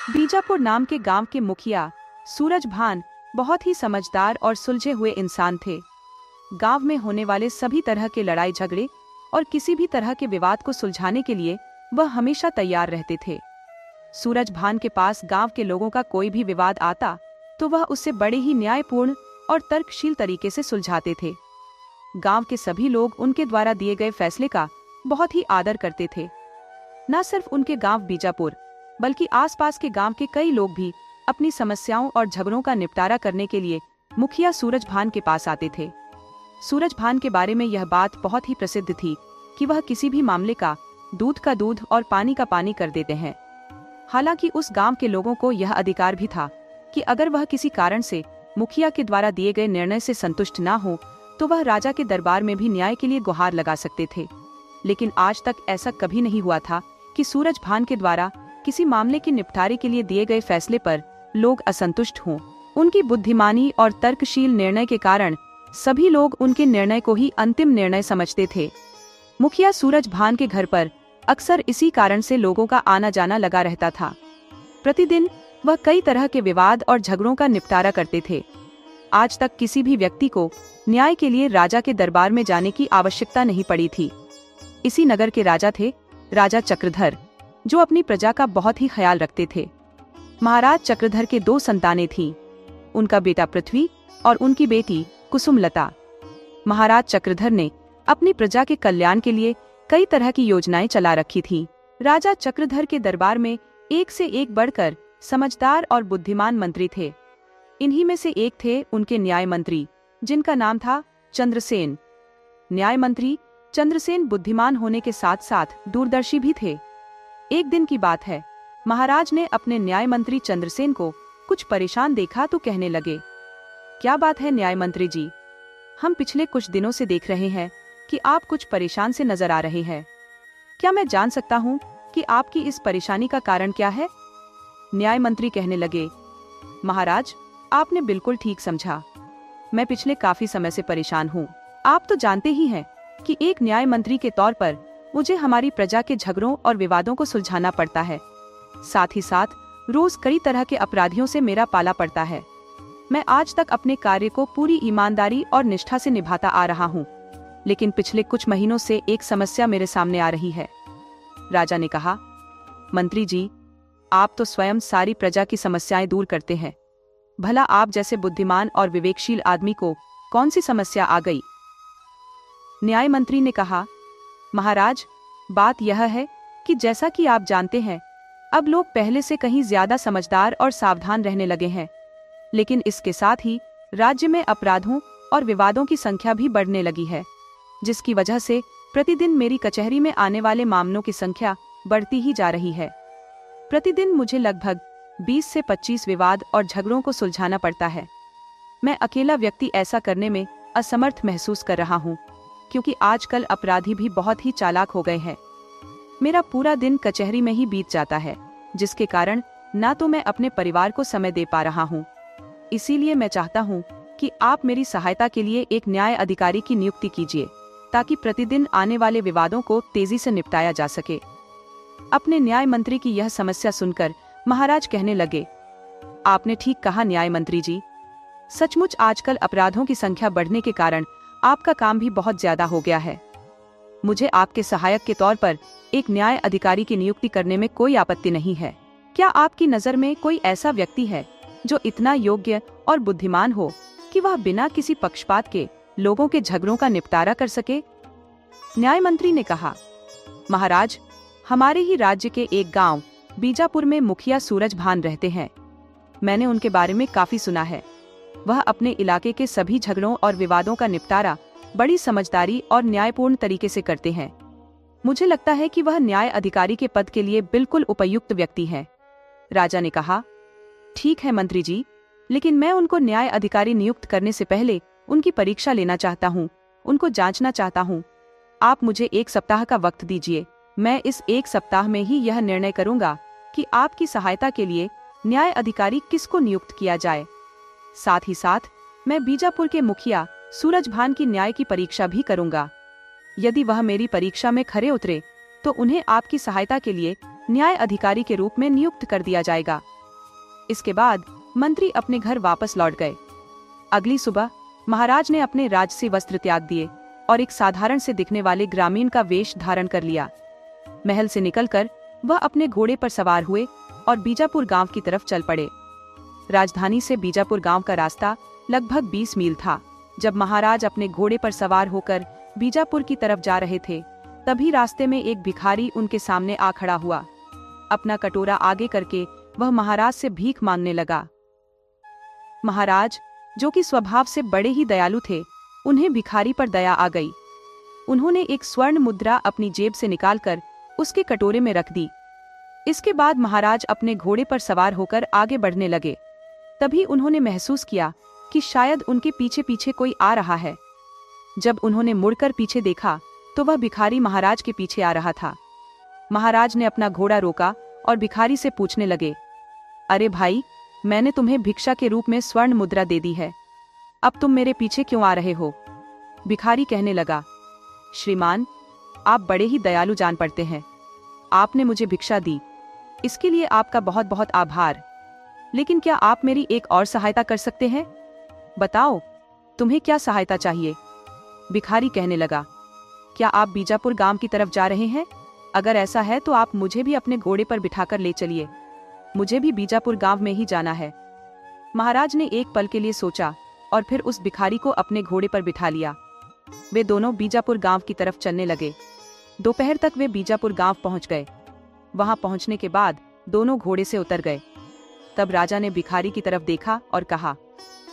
बीजापुर नाम के गांव के मुखिया सूरज भान बहुत ही समझदार और सुलझे हुए इंसान थे। गांव में होने वाले सभी तरह के लड़ाई झगड़े और किसी भी तरह के विवाद को सुलझाने के लिए वह हमेशा तैयार रहते थे। सूरज भान के पास गांव के लोगों का कोई भी विवाद आता तो वह उससे बड़े ही न्यायपूर्ण और तर्कशील तरीके से सुलझाते थे। गांव के सभी लोग उनके द्वारा दिए गए फैसले का बहुत ही आदर करते थे। न सिर्फ उनके गांव बीजापुर बल्कि आसपास के गांव के कई लोग भी अपनी समस्याओं और झगड़ों का निपटारा करने के लिए मुखिया सूरज भान के पास आते थे। सूरज भान के बारे में यह बात बहुत ही प्रसिद्ध थी कि वह किसी भी मामले का दूध और पानी का पानी कर देते हैं। हालांकि उस गांव के लोगों को यह अधिकार भी था कि अगर वह किसी कारण से मुखिया के द्वारा दिए गए निर्णय से संतुष्ट न हो तो वह राजा के दरबार में भी न्याय के लिए गुहार लगा सकते थे। लेकिन आज तक ऐसा कभी नहीं हुआ था कि सूरज भान के द्वारा किसी मामले के निपटारे के लिए दिए गए फैसले पर लोग असंतुष्ट हों। उनकी बुद्धिमानी और तर्कशील निर्णय के कारण सभी लोग उनके निर्णय को ही अंतिम निर्णय समझते थे। मुखिया सूरज भान के घर पर अक्सर इसी कारण से लोगों का आना जाना लगा रहता था। प्रतिदिन वह कई तरह के विवाद और झगड़ों का निपटारा करते थे। आज तक किसी भी व्यक्ति को न्याय के लिए राजा के दरबार में जाने की आवश्यकता नहीं पड़ी थी। इसी नगर के राजा थे राजा चक्रधर, जो अपनी प्रजा का बहुत ही ख्याल रखते थे। महाराज चक्रधर के 2 संतानें थीं, उनका बेटा पृथ्वी और उनकी बेटी कुसुमलता। महाराज चक्रधर ने अपनी प्रजा के कल्याण के लिए कई तरह की योजनाएं चला रखी थीं। राजा चक्रधर के दरबार में एक से एक बढ़कर समझदार और बुद्धिमान मंत्री थे। इन्हीं में से एक थे उनके न्याय मंत्री, जिनका नाम था चंद्रसेन। न्याय मंत्री चंद्रसेन बुद्धिमान होने के साथ साथ दूरदर्शी भी थे। एक दिन की बात है, महाराज ने अपने न्याय मंत्री चंद्रसेन को कुछ परेशान देखा तो कहने लगे, क्या बात है न्याय मंत्री जी, हम पिछले कुछ दिनों से देख रहे हैं कि आप कुछ परेशान से नजर आ रहे हैं। क्या मैं जान सकता हूँ कि आपकी इस परेशानी का कारण क्या है? न्याय मंत्री कहने लगे, महाराज आपने बिल्कुल ठीक समझा, मैं पिछले काफी समय से परेशान हूँ। आप तो जानते ही हैं कि एक न्याय मंत्री के तौर पर मुझे हमारी प्रजा के झगड़ों और विवादों को सुलझाना पड़ता है। साथ ही साथ रोज कई तरह के अपराधियों से मेरा पाला पड़ता है। मैं आज तक अपने कार्य को पूरी ईमानदारी और निष्ठा से निभाता आ रहा हूँ, लेकिन पिछले कुछ महीनों से एक समस्या मेरे सामने आ रही है। राजा ने कहा, मंत्री जी, आप तो स्वयं सारी प्रजा की समस्याएं दूर करते हैं, भला आप जैसे बुद्धिमान और विवेकशील आदमी को कौन सी समस्या आ गई? न्याय मंत्री ने कहा, महाराज बात यह है कि जैसा कि आप जानते हैं, अब लोग पहले से कहीं ज्यादा समझदार और सावधान रहने लगे हैं, लेकिन इसके साथ ही राज्य में अपराधों और विवादों की संख्या भी बढ़ने लगी है, जिसकी वजह से प्रतिदिन मेरी कचहरी में आने वाले मामलों की संख्या बढ़ती ही जा रही है। प्रतिदिन मुझे लगभग 20 से 25 विवाद और झगड़ों को सुलझाना पड़ता है। मैं अकेला व्यक्ति ऐसा करने में असमर्थ महसूस कर रहा हूँ, क्योंकि आजकल अपराधी भी बहुत ही चालाक हो गए हैं। मेरा पूरा दिन कचहरी में ही बीत जाता है, जिसके कारण ना तो मैं अपने परिवार को समय दे पा रहा हूँ। इसीलिए मैं चाहता हूँ कि आप मेरी सहायता के लिए एक न्याय अधिकारी की नियुक्ति कीजिए, ताकि प्रतिदिन आने वाले विवादों को तेजी से निपटाया जा सके। अपने न्याय मंत्री की यह समस्या सुनकर महाराज कहने लगे, आपने ठीक कहा न्याय मंत्री जी, सचमुच आजकल अपराधों की संख्या बढ़ने के कारण आपका काम भी बहुत ज्यादा हो गया है। मुझे आपके सहायक के तौर पर एक न्याय अधिकारी की नियुक्ति करने में कोई आपत्ति नहीं है। क्या आपकी नजर में कोई ऐसा व्यक्ति है जो इतना योग्य और बुद्धिमान हो कि वह बिना किसी पक्षपात के लोगों के झगड़ों का निपटारा कर सके? न्याय मंत्री ने कहा, महाराज, हमारे ही राज्य के एक गांव बीजापुर में मुखिया सूरज भान रहते हैं। मैंने उनके बारे में काफी सुना है। वह अपने इलाके के सभी झगड़ों और विवादों का निपटारा बड़ी समझदारी और न्यायपूर्ण तरीके से करते हैं। मुझे लगता है कि वह न्याय अधिकारी के पद के लिए बिल्कुल उपयुक्त व्यक्ति हैं। राजा ने कहा, ठीक है मंत्री जी, लेकिन मैं उनको न्याय अधिकारी नियुक्त करने से पहले उनकी परीक्षा लेना चाहता हूँ, उनको जांचना चाहता हूँ। आप मुझे 1 सप्ताह का वक्त दीजिए। मैं इस 1 सप्ताह में ही यह निर्णय करूंगा कि आपकी सहायता के लिए न्याय अधिकारी किसको नियुक्त किया जाए। साथ ही साथ मैं बीजापुर के मुखिया सूरज भान की न्याय की परीक्षा भी करूंगा। यदि वह मेरी परीक्षा में खरे उतरे तो उन्हें आपकी सहायता के लिए न्याय अधिकारी के रूप में नियुक्त कर दिया जाएगा। इसके बाद मंत्री अपने घर वापस लौट गए। अगली सुबह महाराज ने अपने राजसी वस्त्र त्याग दिए और एक साधारण से दिखने वाले ग्रामीण का वेश धारण कर लिया। महल से निकलकर वह अपने घोड़े पर सवार हुए और बीजापुर गांव की तरफ चल पड़े। राजधानी से बीजापुर गांव का रास्ता लगभग 20 मील था। जब महाराज अपने घोड़े पर सवार होकर बीजापुर की तरफ जा रहे थे, तभी रास्ते में एक भिखारी उनके सामने आ खड़ा हुआ। अपना कटोरा आगे करके वह महाराज से भीख मांगने लगा। महाराज, जो कि स्वभाव से बड़े ही दयालु थे, उन्हें भिखारी पर दया आ गई। उन्होंने एक स्वर्ण मुद्रा अपनी जेब से निकालकर उसके कटोरे में रख दी। इसके बाद महाराज अपने घोड़े पर सवार होकर आगे बढ़ने लगे। तभी उन्होंने महसूस किया कि शायद उनके पीछे पीछे कोई आ रहा है। जब उन्होंने मुड़कर पीछे देखा तो वह भिखारी महाराज के पीछे आ रहा था। महाराज ने अपना घोड़ा रोका और भिखारी से पूछने लगे, अरे भाई, मैंने तुम्हें भिक्षा के रूप में स्वर्ण मुद्रा दे दी है, अब तुम मेरे पीछे क्यों आ रहे हो? भिखारी कहने लगा, श्रीमान, आप बड़े ही दयालु जान पड़ते हैं। आपने मुझे भिक्षा दी, इसके लिए आपका बहुत बहुत आभार। लेकिन क्या आप मेरी एक और सहायता कर सकते हैं? बताओ, तुम्हें क्या सहायता चाहिए? भिखारी कहने लगा, क्या आप बीजापुर गांव की तरफ जा रहे हैं? अगर ऐसा है तो आप मुझे भी अपने घोड़े पर बिठाकर ले चलिए, मुझे भी बीजापुर गांव में ही जाना है। महाराज ने एक पल के लिए सोचा और फिर उस भिखारी को अपने घोड़े पर बिठा लिया। वे दोनों बीजापुर गांव की तरफ चलने लगे। दोपहर तक वे बीजापुर गांव पहुंच गए। वहां पहुंचने के बाद दोनों घोड़े से उतर गए। तब राजा ने भिखारी की तरफ देखा और कहा,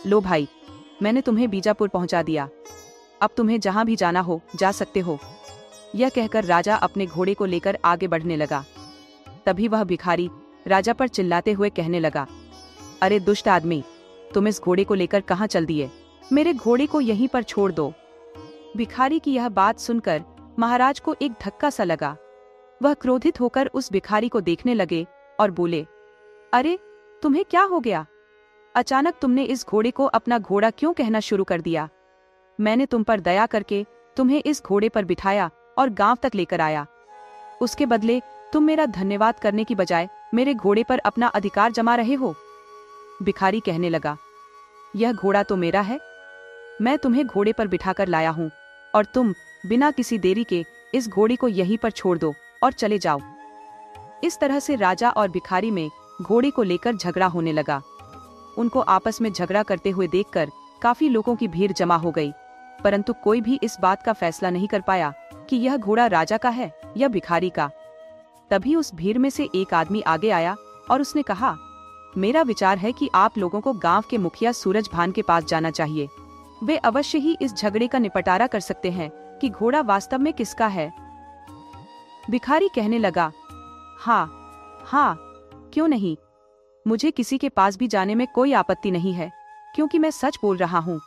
लो भाई, मैंने तुम्हें बीजापुर पहुंचा दिया, अब तुम्हें जहां भी जाना हो जा सकते हो। यह कहकर राजा अपने घोड़े को लेकर आगे बढ़ने लगा। तभी वह भिखारी राजा पर चिल्लाते हुए कहने लगा, अरे दुष्ट आदमी, तुम इस घोड़े को लेकर कहां चल दिए? मेरे घोड़े को यहीं पर छोड़ दो। भिखारी की यह बात सुनकर महाराज को एक धक्का सा लगा। वह क्रोधित होकर उस भिखारी को देखने लगे और बोले, अरे तुम्हें क्या हो गया? अचानक तुमने इस घोड़े को अपना घोड़ा क्यों कहना शुरू कर दिया? मैंने तुम पर दया करके तुम्हें इस घोड़े पर बिठाया और गांव तक लेकर आया। उसके बदले तुम मेरा धन्यवाद करने की बजाय मेरे घोड़े पर अपना अधिकार जमा रहे हो। भिखारी कहने लगा, यह घोड़ा तो मेरा है, मैं तुम्हें घोड़े पर बिठाकर लाया हूं और तुम बिना किसी देरी के इस घोड़े को यहीं पर छोड़ दो और चले जाओ। इस तरह से राजा और भिखारी में घोड़े को लेकर झगड़ा होने लगा। उनको आपस में झगड़ा करते हुए देखकर काफी लोगों की भीड़ जमा हो गई, परंतु कोई भी इस बात का फैसला नहीं कर पाया कि यह घोड़ा राजा का है या भिखारी का। तभी उस भीड़ में से एक आदमी आगे आया और उसने कहा, मेरा विचार है कि आप लोगों को गांव के मुखिया सूरज भान के पास जाना चाहिए। वे अवश्य ही इस झगड़े का निपटारा कर सकते हैं कि घोड़ा वास्तव में किसका है। भिखारी कहने लगा, हाँ, क्यों नहीं, मुझे किसी के पास भी जाने में कोई आपत्ति नहीं है, क्योंकि मैं सच बोल रहा हूँ।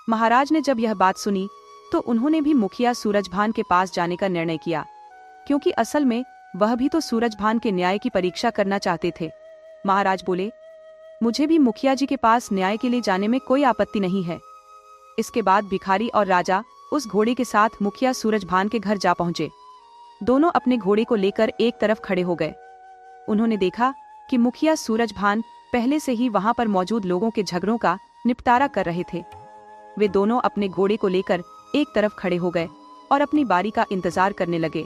महाराज ने जब यह बात सुनी तो उन्होंने भी मुखिया सूरजभान के पास जाने का निर्णय किया, क्योंकि असल में वह भी तो सूरजभान के न्याय की परीक्षा करना चाहते थे। महाराज बोले, मुझे भी मुखिया जी के पास न्याय के लिए जाने में कोई आपत्ति नहीं है। इसके बाद भिखारी और राजा उस घोड़े के साथ मुखिया सूरजभान के घर जा पहुंचे। दोनों अपने घोड़े को लेकर एक तरफ खड़े हो गए। उन्होंने देखा कि मुखिया सूरजभान पहले से ही वहां पर मौजूद लोगों के झगड़ों का निपटारा कर रहे थे। वे दोनों अपने घोड़े को लेकर एक तरफ खड़े हो गए और अपनी बारी का इंतजार करने लगे।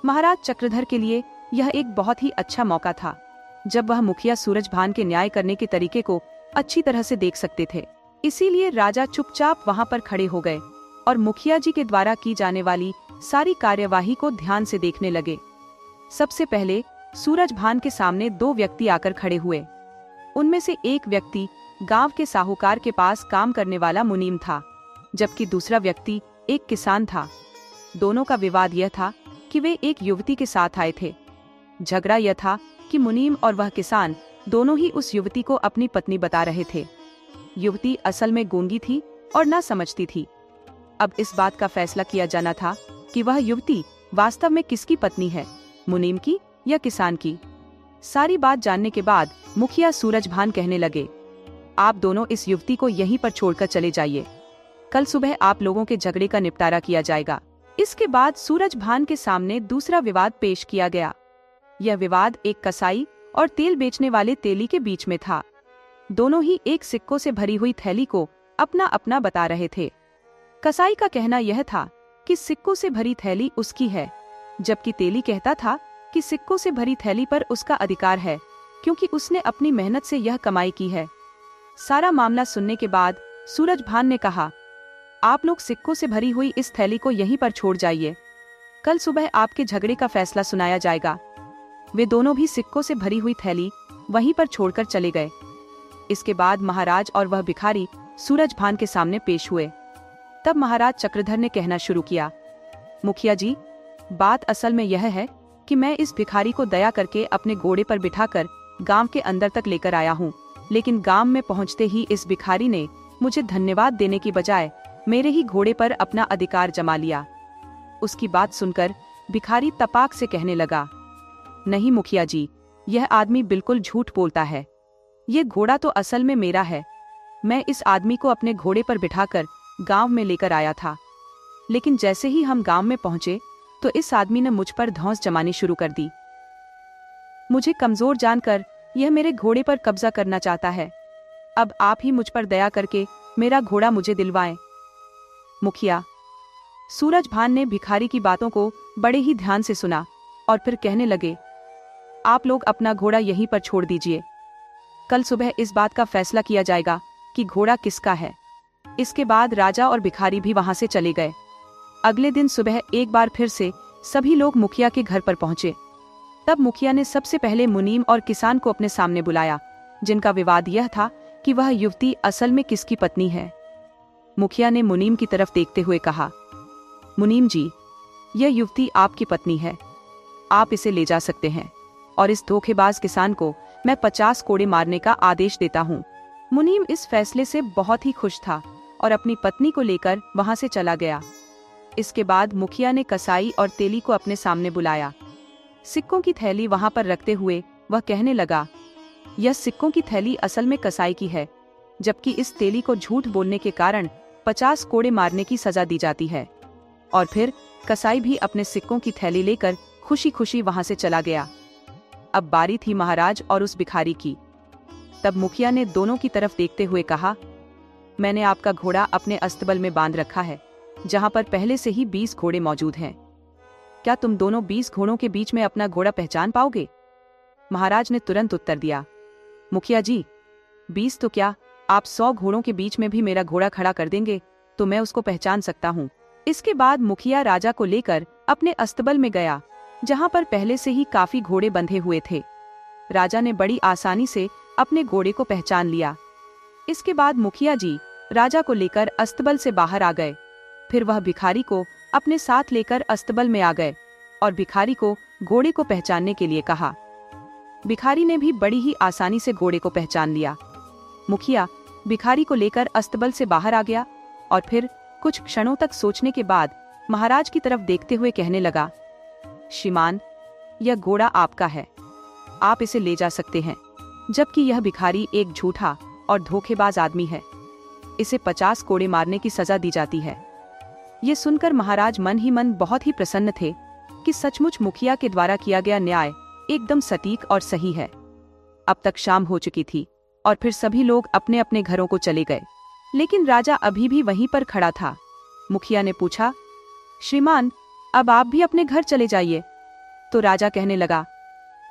महाराज चक्रधर के लिए यह एक बहुत ही अच्छा मौका था, जब वह मुखिया सूरजभान के न्याय करने के तरीके को अच्छी तरह से देख सकते थे। इसीलिए राजा चुपचाप वहां पर खड़े हो गए और मुखिया जी के द्वारा की जाने वाली सारी कार्यवाही को ध्यान से देखने लगे। सबसे पहले सूरजभान के सामने दो व्यक्ति आकर खड़े हुए। उनमें से एक व्यक्ति गांव के साहूकार के पास काम करने वाला मुनीम था, जबकि दूसरा व्यक्ति एक किसान था। दोनों का विवाद यह था कि वे एक युवती के साथ आए थे। झगड़ा यह था कि मुनीम और वह किसान दोनों ही उस युवती को अपनी पत्नी बता रहे थे। युवती असल में गूंगी थी और ना समझती थी। अब इस बात का फैसला किया जाना था कि वह युवती वास्तव में किसकी पत्नी है, मुनीम की या किसान की। सारी बात जानने के बाद मुखिया सूरजभान कहने लगे, आप दोनों इस युवती को यहीं पर छोड़कर चले जाइए। कल सुबह आप लोगों के झगड़े का निपटारा किया जाएगा। इसके बाद सूरजभान के सामने दूसरा विवाद पेश किया गया। यह विवाद एक कसाई और तेल बेचने वाले तेली के बीच में था। दोनों ही एक सिक्कों से भरी हुई थैली को अपना अपना बता रहे थे। कसाई का कहना यह था कि सिक्कों से भरी थैली उसकी है, जबकि तेली कहता था कि सिक्कों से भरी थैली पर उसका अधिकार है, क्योंकि उसने अपनी मेहनत से यह कमाई की है। सारा मामला सुनने के बाद सूरजभान ने कहा, आप लोग सिक्कों से भरी हुई इस थैली को यहीं पर छोड़ जाइए, कल सुबह आपके झगड़े का फैसला सुनाया जाएगा। वे दोनों भी सिक्कों से भरी हुई थैली वहीं पर छोड़कर चले गए। इसके बाद महाराज और वह भिखारी सूरजभान के सामने पेश हुए। तब महाराज चक्रधर ने कहना शुरू किया, मुखिया जी, बात असल में यह है कि मैं इस भिखारी को दया करके अपने घोड़े पर बिठाकर गांव के अंदर तक लेकर आया हूँ, लेकिन गांव में पहुँचते ही इस भिखारी ने मुझे धन्यवाद देने की बजाय मेरे ही घोड़े पर अपना अधिकार जमा लिया। उसकी बात सुनकर भिखारी तपाक से कहने लगा, नहीं मुखिया जी, यह आदमी बिल्कुल झूठ बोलता है। ये घोड़ा तो असल में मेरा है। मैं इस आदमी को अपने घोड़े पर बिठाकर गांव में लेकर आया था, लेकिन जैसे ही हम गांव में पहुंचे तो इस आदमी ने मुझ पर धौंस जमानी शुरू कर दी। मुझे कमजोर जानकर यह मेरे घोड़े पर कब्जा करना चाहता है। अब आप ही मुझ पर दया करके मेरा घोड़ा मुझे दिलवाएं। मुखिया। सूरजभान ने भिखारी की बातों को बड़े ही ध्यान से सुना और फिर कहने लगे, आप लोग अपना घोड़ा यहीं पर छोड़ दीजिए। कल सुबह इस बात का फैसला किया जाएगा कि घोड़ा किसका है। इसके बाद राजा और भिखारी भी वहां से चले गए। अगले दिन सुबह एक बार फिर से सभी लोग मुखिया के घर पर पहुंचे। तब मुखिया ने सबसे पहले मुनीम और किसान को अपने सामने बुलाया, जिनका विवाद यह था कि वह युवती असल में किसकी पत्नी है। मुखिया ने मुनीम की तरफ देखते हुए कहा, मुनीम जी, यह युवती आपकी पत्नी है, आप इसे ले जा सकते हैं और इस धोखेबाज किसान को मैं 50 कोड़े मारने का आदेश देता हूँ। मुनीम इस फैसले से बहुत ही खुश था और अपनी पत्नी को लेकर वहां से चला गया। इसके बाद मुखिया ने कसाई और तेली को अपने सामने बुलाया। सिक्कों की थैली वहां पर रखते हुए वह कहने लगा, यह सिक्कों की थैली असल में कसाई की है, जबकि इस तेली को झूठ बोलने के कारण 50 कोड़े मारने की सजा दी जाती है। और फिर कसाई भी अपने सिक्कों की थैली लेकर खुशी खुशी वहां से चला गया। अब बारी थी महाराज और उस भिखारी की। तब मुखिया ने दोनों की तरफ देखते हुए कहा, मैंने आपका घोड़ा अपने अस्तबल में बांध रखा है, जहां पर पहले से ही 20 घोड़े मौजूद हैं। क्या तुम दोनों 20 घोड़ों के बीच में अपना घोड़ा पहचान पाओगे? महाराज ने तुरंत उत्तर दिया, मुखिया जी, 20 तो क्या, आप 100 घोड़ों के बीच में भी मेरा घोड़ा खड़ा कर देंगे तो मैं उसको पहचान सकता हूँ। इसके बाद मुखिया राजा को लेकर अपने अस्तबल में गया, जहाँ पर पहले से ही काफी घोड़े बंधे हुए थे। राजा ने बड़ी आसानी से अपने घोड़े को पहचान लिया। इसके बाद मुखिया जी राजा को लेकर अस्तबल से बाहर आ गए। फिर वह भिखारी को अपने साथ लेकर अस्तबल में आ गए और भिखारी को घोड़े को पहचानने के लिए कहा। भिखारी ने भी बड़ी ही आसानी से घोड़े को पहचान लिया। मुखिया भिखारी को लेकर अस्तबल से बाहर आ गया और फिर कुछ क्षणों तक सोचने के बाद महाराज की तरफ देखते हुए कहने लगा, श्रीमान, यह घोड़ा आपका है, आप इसे ले जा सकते हैं। जबकि यह भिखारी एक झूठा और धोखेबाज आदमी है, इसे 50 कोड़े मारने की सजा दी जाती है। ये सुनकर महाराज मन ही मन बहुत ही प्रसन्न थे कि सचमुच मुखिया के द्वारा किया गया न्याय एकदम सटीक और सही है। अब तक शाम हो चुकी थी और फिर सभी लोग अपने अपने घरों को चले गए, लेकिन राजा अभी भी वहीं पर खड़ा था। मुखिया ने पूछा, श्रीमान, अब आप भी अपने घर चले जाइए। तो राजा कहने लगा,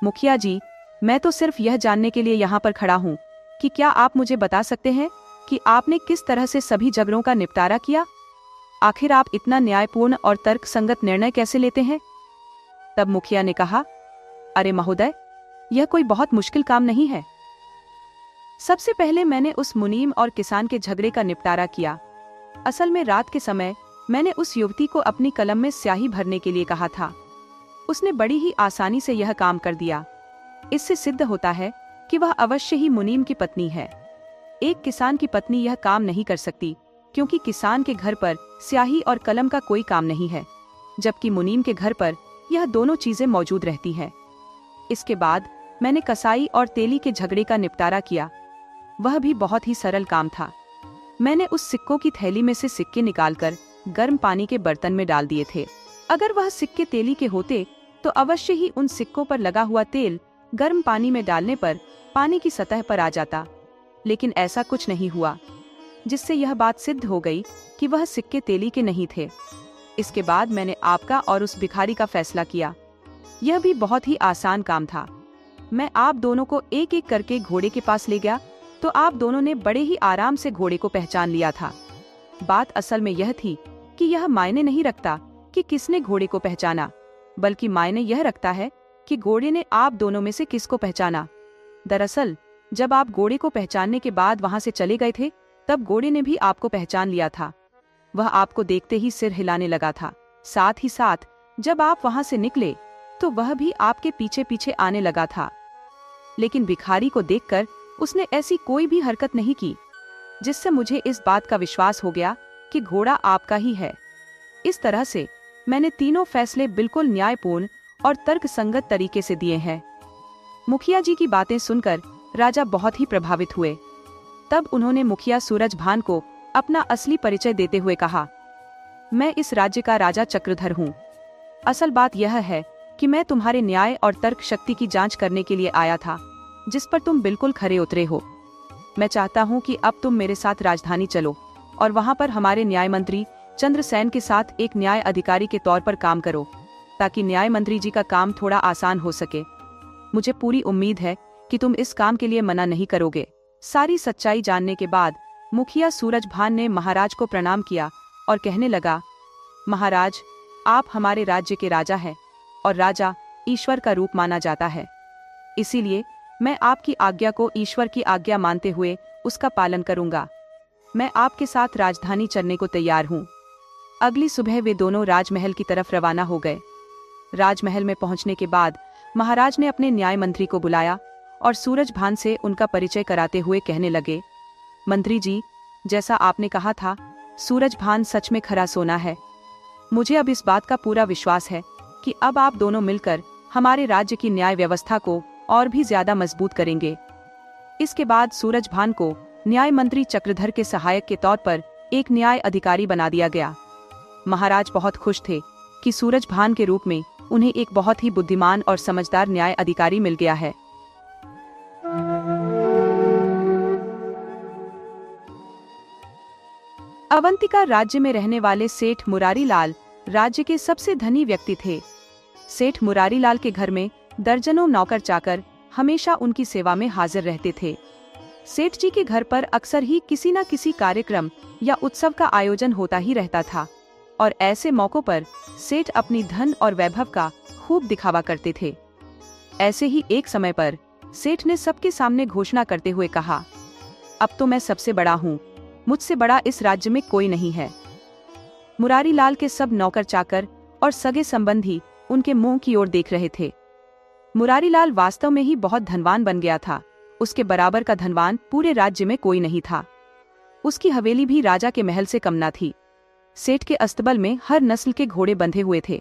मुखिया जी, मैं तो सिर्फ यह जानने के लिए यहाँ पर खड़ा हूँ कि क्या आप मुझे बता सकते हैं कि आपने किस तरह से सभी झगड़ों का निपटारा किया? आखिर आप इतना न्यायपूर्ण और तर्कसंगत निर्णय कैसे लेते हैं? तब मुखिया ने कहा, अरे महोदय, यह कोई बहुत मुश्किल काम नहीं है। सबसे पहले मैंने उस मुनीम और किसान के झगड़े का निपटारा किया। असल में रात के समय मैंने उस युवती को अपनी कलम में स्याही भरने के लिए कहा था। उसने बड़ी ही आसानी से यह काम कर दिया। इससे सिद्ध होता है कि वह अवश्य ही मुनीम की पत्नी है। एक किसान की पत्नी यह काम नहीं कर सकती, क्योंकि किसान के घर पर स्याही और कलम का कोई काम नहीं है, जबकि मुनीम के घर पर यह दोनों चीजें मौजूद रहती हैं। इसके बाद मैंने कसाई और तेली के झगड़े का निपटारा किया। वह भी बहुत ही सरल काम था। मैंने उस सिक्कों की थैली में से सिक्के निकालकर गर्म पानी के बर्तन में डाल दिए थे। अगर वह सिक्के तेली के होते तो अवश्य ही उन सिक्कों पर लगा हुआ तेल गर्म पानी में डालने पर पानी की सतह पर आ जाता, लेकिन ऐसा कुछ नहीं हुआ, जिससे यह बात सिद्ध हो गई कि वह सिक्के तेली के नहीं थे। इसके बाद मैंने आपका और उस भिखारी का फैसला किया। यह भी बहुत ही आसान काम था। मैं आप दोनों को एक एक करके घोड़े के पास ले गया तो आप दोनों ने बड़े ही आराम से घोड़े को पहचान लिया था। बात असल में यह थी कि यह मायने नहीं रखता कि किसने घोड़े को पहचाना, बल्कि मायने यह रखता है कि घोड़े ने आप दोनों में से किसको पहचाना। दरअसल जब आप घोड़े को पहचानने के बाद वहां से चले गए थे, तब घोड़े ने भी आपको पहचान लिया था। वह आपको देखते ही सिर हिलाने लगा था। साथ ही साथ जब आप वहां से निकले तो वह भी आपके पीछे पीछे आने लगा था, लेकिन भिखारी को देखकर उसने ऐसी कोई भी हरकत नहीं की, जिससे मुझे इस बात का विश्वास हो गया कि घोड़ा आपका ही है। इस तरह से मैंने तीनों फैसले बिल्कुल न्यायपूर्ण और तर्कसंगत तरीके से दिए हैं। मुखिया जी की बातें सुनकर राजा बहुत ही प्रभावित हुए। तब उन्होंने मुखिया सूरजभान को अपना असली परिचय देते हुए कहा, मैं इस राज्य का राजा चक्रधर हूँ। असल बात यह है कि मैं तुम्हारे न्याय और तर्क शक्ति की जांच करने के लिए आया था, जिस पर तुम बिल्कुल खरे उतरे हो। मैं चाहता हूँ कि अब तुम मेरे साथ राजधानी चलो और वहाँ पर हमारे न्याय मंत्री चंद्रसेन के साथ एक न्याय अधिकारी के तौर पर काम करो, ताकि न्याय मंत्री जी का काम थोड़ा आसान हो सके। मुझे पूरी उम्मीद है कि तुम इस काम के लिए मना नहीं करोगे। सारी सच्चाई जानने के बाद मुखिया सूरजभान ने महाराज को प्रणाम किया और कहने लगा, महाराज, आप हमारे राज्य के राजा हैं और राजा ईश्वर का रूप माना जाता है। इसीलिए मैं आपकी आज्ञा को ईश्वर की आज्ञा मानते हुए उसका पालन करूंगा। मैं आपके साथ राजधानी चलने को तैयार हूँ। अगली सुबह वे दोनों राजमहल की तरफ रवाना हो गए। राजमहल में पहुंचने के बाद महाराज ने अपने न्याय मंत्री को बुलाया और सूरजभान से उनका परिचय कराते हुए कहने लगे, मंत्री जी, जैसा आपने कहा था, सूरजभान सच में खरा सोना है। मुझे अब इस बात का पूरा विश्वास है कि अब आप दोनों मिलकर हमारे राज्य की न्याय व्यवस्था को और भी ज्यादा मजबूत करेंगे। इसके बाद सूरजभान को न्याय मंत्री चक्रधर के सहायक के तौर पर एक न्याय अधिकारी बना दिया गया। महाराज बहुत खुश थे कि सूरजभान के रूप में उन्हें एक बहुत ही बुद्धिमान और समझदार न्याय अधिकारी मिल गया है। अवंतिका राज्य में रहने वाले सेठ मुरारीलाल राज्य के सबसे धनी व्यक्ति थे। सेठ मुरारीलाल के घर में दर्जनों नौकर चाकर हमेशा उनकी सेवा में हाजिर रहते थे। सेठ जी के घर पर अक्सर ही किसी न किसी कार्यक्रम या उत्सव का आयोजन होता ही रहता था और ऐसे मौकों पर सेठ अपनी धन और वैभव का खूब दिखावा करते थे। ऐसे ही एक समय पर सेठ ने सबके सामने घोषणा करते हुए कहा, अब तो मैं सबसे बड़ा हूँ, मुझसे बड़ा इस राज्य में कोई नहीं है। मुरारीलाल के सब नौकर चाकर और सगे संबंधी उनके मुंह की ओर देख रहे थे। मुरारीलाल वास्तव में ही बहुत धनवान बन गया था। उसके बराबर का धनवान पूरे राज्य में कोई नहीं था। उसकी हवेली भी राजा के महल से कम न थी। सेठ के अस्तबल में हर नस्ल के घोड़े बंधे हुए थे।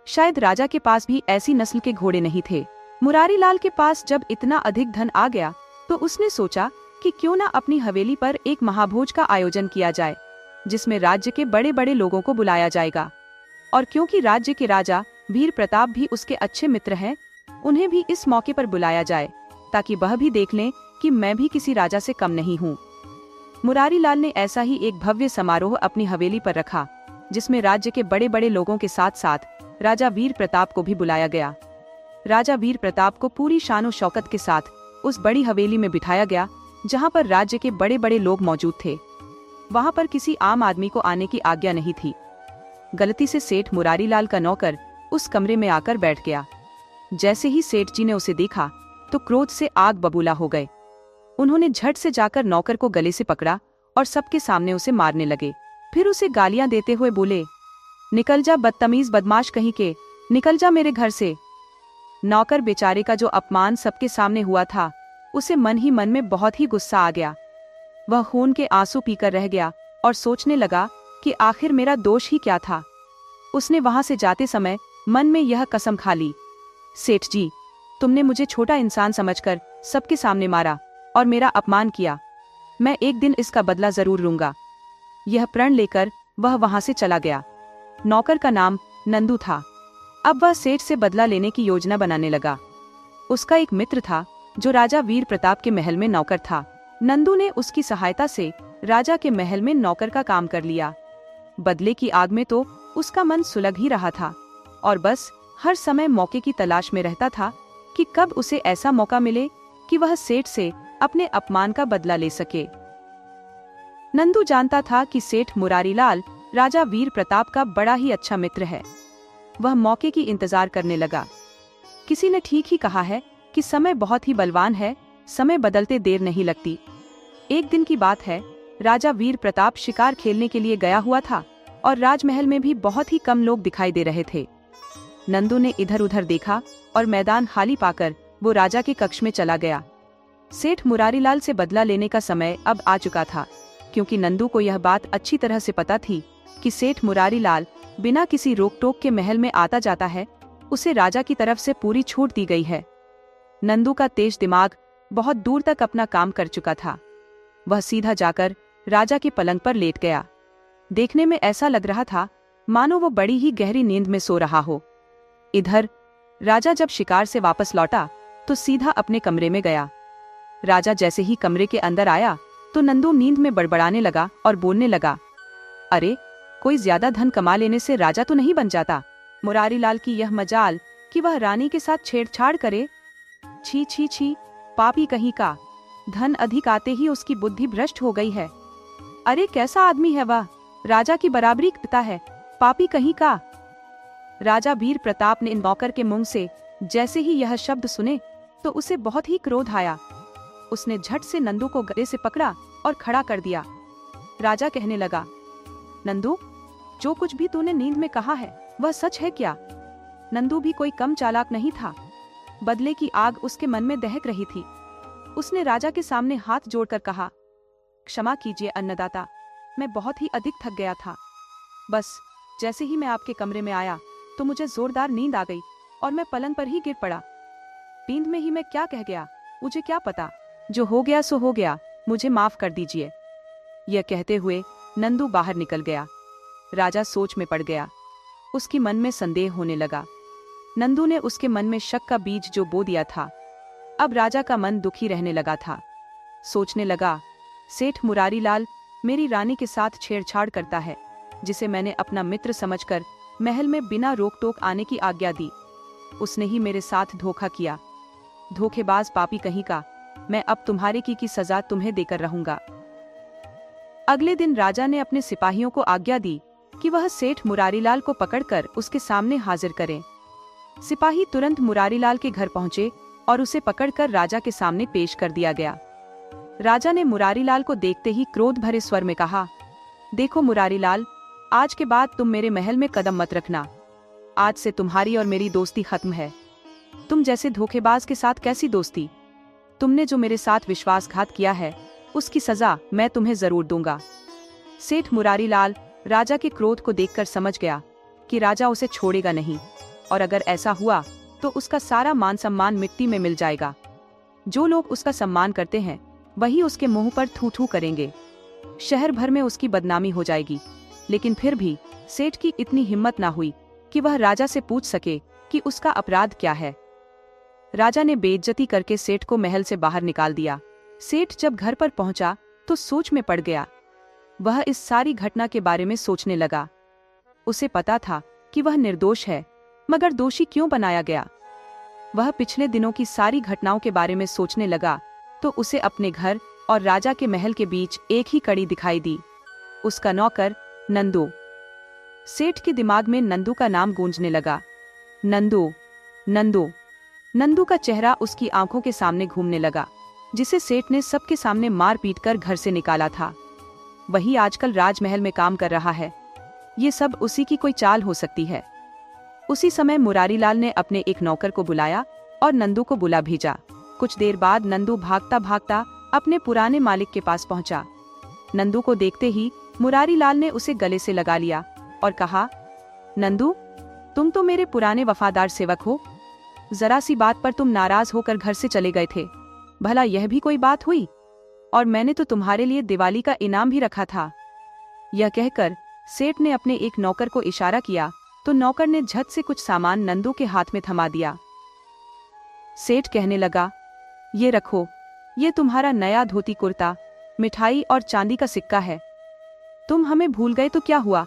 शायद राजा के पास भी ऐसी नस्ल के घोड़े नहीं थे। मुरारीलाल के पास जब इतना अधिक धन आ गया तो उसने सोचा कि क्यों न अपनी हवेली पर एक महाभोज का आयोजन किया जाए, जिसमें राज्य के बड़े बड़े लोगों को बुलाया जाएगा। और क्योंकि राज्य के राजा वीर प्रताप भी उसके अच्छे मित्र हैं, उन्हें भी इस मौके पर बुलाया जाए, ताकि वह भी देख लें कि मैं भी किसी राजा से कम नहीं हूँ। मुरारीलाल ने ऐसा ही एक भव्य समारोह अपनी हवेली पर रखा, जिसमें राज्य के बड़े बड़े लोगों के साथ साथ राजा वीर प्रताप को भी बुलाया गया। राजा वीर प्रताप को पूरी शानो शौकत के साथ उस बड़ी हवेली में बिठाया गया, जहाँ पर राज्य के बड़े बड़े लोग मौजूद थे। वहाँ पर किसी आम आदमी को आने की आज्ञा नहीं थी। गलती से सेठ मुरारीलाल का नौकर उस कमरे में आकर बैठ गया। जैसे ही सेठ जी ने उसे देखा तो क्रोध से आग बबूला हो गए। उन्होंने झट से जाकर नौकर को गले से पकड़ा और सबके सामने उसे मारने लगे। फिर उसे गालियां देते हुए बोले, निकल जा बदतमीज बदमाश कहीं के, निकल जा मेरे घर से। नौकर बेचारे का जो अपमान सबके सामने हुआ था, उसे मन ही मन में बहुत ही गुस्सा आ गया। वह खून के आंसू पीकर रह गया और सोचने लगा कि आखिर मेरा दोष ही क्या था। उसने वहां से जाते समय मन में यह कसम खा ली, सेठ जी, तुमने मुझे छोटा इंसान समझकर सबके सामने मारा और मेरा अपमान किया। मैं एक दिन इसका बदला जरूर लूंगा। यह प्रण लेकर वह वहां से चला गया। नौकर का नाम नंदू था। अब वह सेठ से बदला लेने की योजना बनाने लगा। उसका एक मित्र था जो राजा वीर प्रताप के महल में नौकर था। नंदू ने उसकी सहायता से राजा के महल में नौकर का काम कर लिया। बदले की आग में तो उसका मन सुलग ही रहा था और बस हर समय मौके की तलाश में रहता था कि कब उसे ऐसा मौका मिले कि वह सेठ से अपने अपमान का बदला ले सके। नंदू जानता था कि सेठ मुरारीलाल राजा वीर प्रताप का बड़ा ही अच्छा मित्र है। वह मौके की इंतजार करने लगा। किसी ने ठीक ही कहा है कि समय बहुत ही बलवान है, समय बदलते देर नहीं लगती। एक दिन की बात है, राजा वीर प्रताप शिकार खेलने के लिए गया हुआ था और राजमहल में भी बहुत ही कम लोग दिखाई दे रहे थे। नंदू ने इधर उधर देखा और मैदान खाली पाकर वो राजा के कक्ष में चला गया। सेठ मुरारीलाल से बदला लेने का समय अब आ चुका था, क्योंकि नंदू को यह बात अच्छी तरह से पता थी कि सेठ मुरारीलाल बिना किसी रोक टोक के महल में आता जाता है। उसे राजा की तरफ से पूरी छूट दी गई है। नंदू का तेज दिमाग बहुत दूर तक अपना काम कर चुका था। वह सीधा जाकर राजा के पलंग पर लेट गया। देखने में ऐसा लग रहा था मानो वो बड़ी ही गहरी नींद में सो रहा हो। इधर राजा जब शिकार से वापस लौटा तो सीधा अपने कमरे में गया। राजा जैसे ही कमरे के अंदर आया तो नंदू नींद में बड़बड़ाने लगा और बोलने लगा, अरे कोई ज्यादा धन कमा लेने से राजा तो नहीं बन जाता। मुरारीलाल की यह मजाल कि वह रानी के साथ छेड़छाड़ करे। छी छी छी, पापी कहीं का। धन अधिक आते ही उसकी बुद्धि भ्रष्ट हो गई है। अरे कैसा आदमी है वह, राजा की बराबरी करता है, पापी कहीं का। राजा वीर प्रताप ने नौकर के मुंह से जैसे ही यह शब्द सुने तो उसे बहुत ही क्रोध आया। उसने झट से नंदू को गले से पकड़ा और खड़ा कर दिया। राजा कहने लगा, नंदू, जो कुछ भी तूने नींद में कहा है वह सच है क्या? नंदू भी कोई कम चालाक नहीं था। बदले की आग उसके मन में दहक रही थी। उसने राजा के सामने हाथ जोड़कर कहा, क्षमा कीजिए अन्नदाता, मैं बहुत ही अधिक थक गया था। बस जैसे ही मैं आपके कमरे में आया तो मुझे जोरदार नींद आ गई और मैं पलंग पर ही गिर पड़ा। नींद में ही मैं क्या कह गया मुझे क्या पता। जो हो गया सो हो गया, मुझे माफ कर दीजिए। यह कहते हुए नंदू बाहर निकल गया। राजा सोच में पड़ गया। उसकी मन में संदेह होने लगा। नंदू ने उसके मन में शक का बीज जो बो दिया था। अब राजा का मन दुखी रहने लगा था। सोचने लगा, सेठ मुरारीलाल मेरी रानी के साथ छेड़छाड़ करता है, जिसे मैंने अपना मित्र समझकर महल में बिना रोक टोक आने की आज्ञा दी। उसने ही मेरे साथ धोखा किया। धोखेबाज पापी कहीं का, मैं अब तुम्हारे की सजा तुम्हें देकर रहूंगा। अगले दिन राजा ने अपने सिपाहियों को आज्ञा दी कि वह सेठ मुरारीलाल को पकड़कर उसके सामने हाजिर करें। सिपाही तुरंत मुरारीलाल के घर पहुंचे और उसे पकड़कर राजा के सामने पेश कर दिया गया। राजा ने मुरारीलाल को देखते ही क्रोध भरे स्वर में कहा, देखो मुरारीलाल, आज के बाद तुम मेरे महल में कदम मत रखना। आज से तुम्हारी और मेरी दोस्ती खत्म है। तुम जैसे धोखेबाज के साथ कैसी दोस्ती? तुमने जो मेरे साथ विश्वासघात किया है उसकी सजा मैं तुम्हें जरूर दूंगा। सेठ मुरारीलाल राजा के क्रोध को देखकर समझ गया कि राजा उसे छोड़ेगा नहीं, और अगर ऐसा हुआ तो उसका सारा मान सम्मान मिट्टी में मिल जाएगा। जो लोग उसका सम्मान करते हैं वही उसके मुंह पर थू थू करेंगे। शहर भर में उसकी बदनामी हो जाएगी। लेकिन फिर भी सेठ की इतनी हिम्मत ना हुई कि वह राजा से पूछ सके कि उसका अपराध क्या है। राजा ने बेइज्जती करके सेठ को महल से बाहर निकाल दिया। सेठ जब घर पर पहुंचा तो सोच में पड़ गया। वह इस सारी घटना के बारे में सोचने लगा। उसे पता था कि वह निर्दोष है, मगर दोषी क्यों बनाया गया? वह पिछले दिनों की सारी घटनाओं के बारे में सोचने लगा तो उसे अपने घर और राजा के महल के बीच एक ही कड़ी दिखाई दी, उसका नौकर नंदू। सेठ के दिमाग में नंदू का नाम गूंजने लगा। नंदू, नंदू। नंदू का चेहरा उसकी आंखों के सामने घूमने लगा, जिसे सेठ ने सबके सामने मार पीट कर घर से निकाला था। वही आजकल राजमहल में काम कर रहा है। ये सब उसी की कोई चाल हो सकती है। उसी समय मुरारीलाल ने अपने एक नौकर को बुलाया और नंदू को बुला भेजा। कुछ देर बाद नंदू भागता भागता अपने पुराने मालिक के पास पहुंचा। नंदू को देखते ही मुरारीलाल ने उसे गले से लगा लिया और कहा, नंदू, तुम तो मेरे पुराने वफादार सेवक हो। जरा सी बात पर तुम नाराज होकर घर से चले गए थे। भला यह भी कोई बात हुई? और मैंने तो तुम्हारे लिए दिवाली का इनाम भी रखा था। यह कहकर सेठ ने अपने एक नौकर को इशारा किया तो नौकर ने झट से कुछ सामान नंदू के हाथ में थमा दिया। सेठ कहने लगा, ये रखो, ये तुम्हारा नया धोती कुर्ता, मिठाई और चांदी का सिक्का है। तुम हमें भूल गए तो क्या हुआ,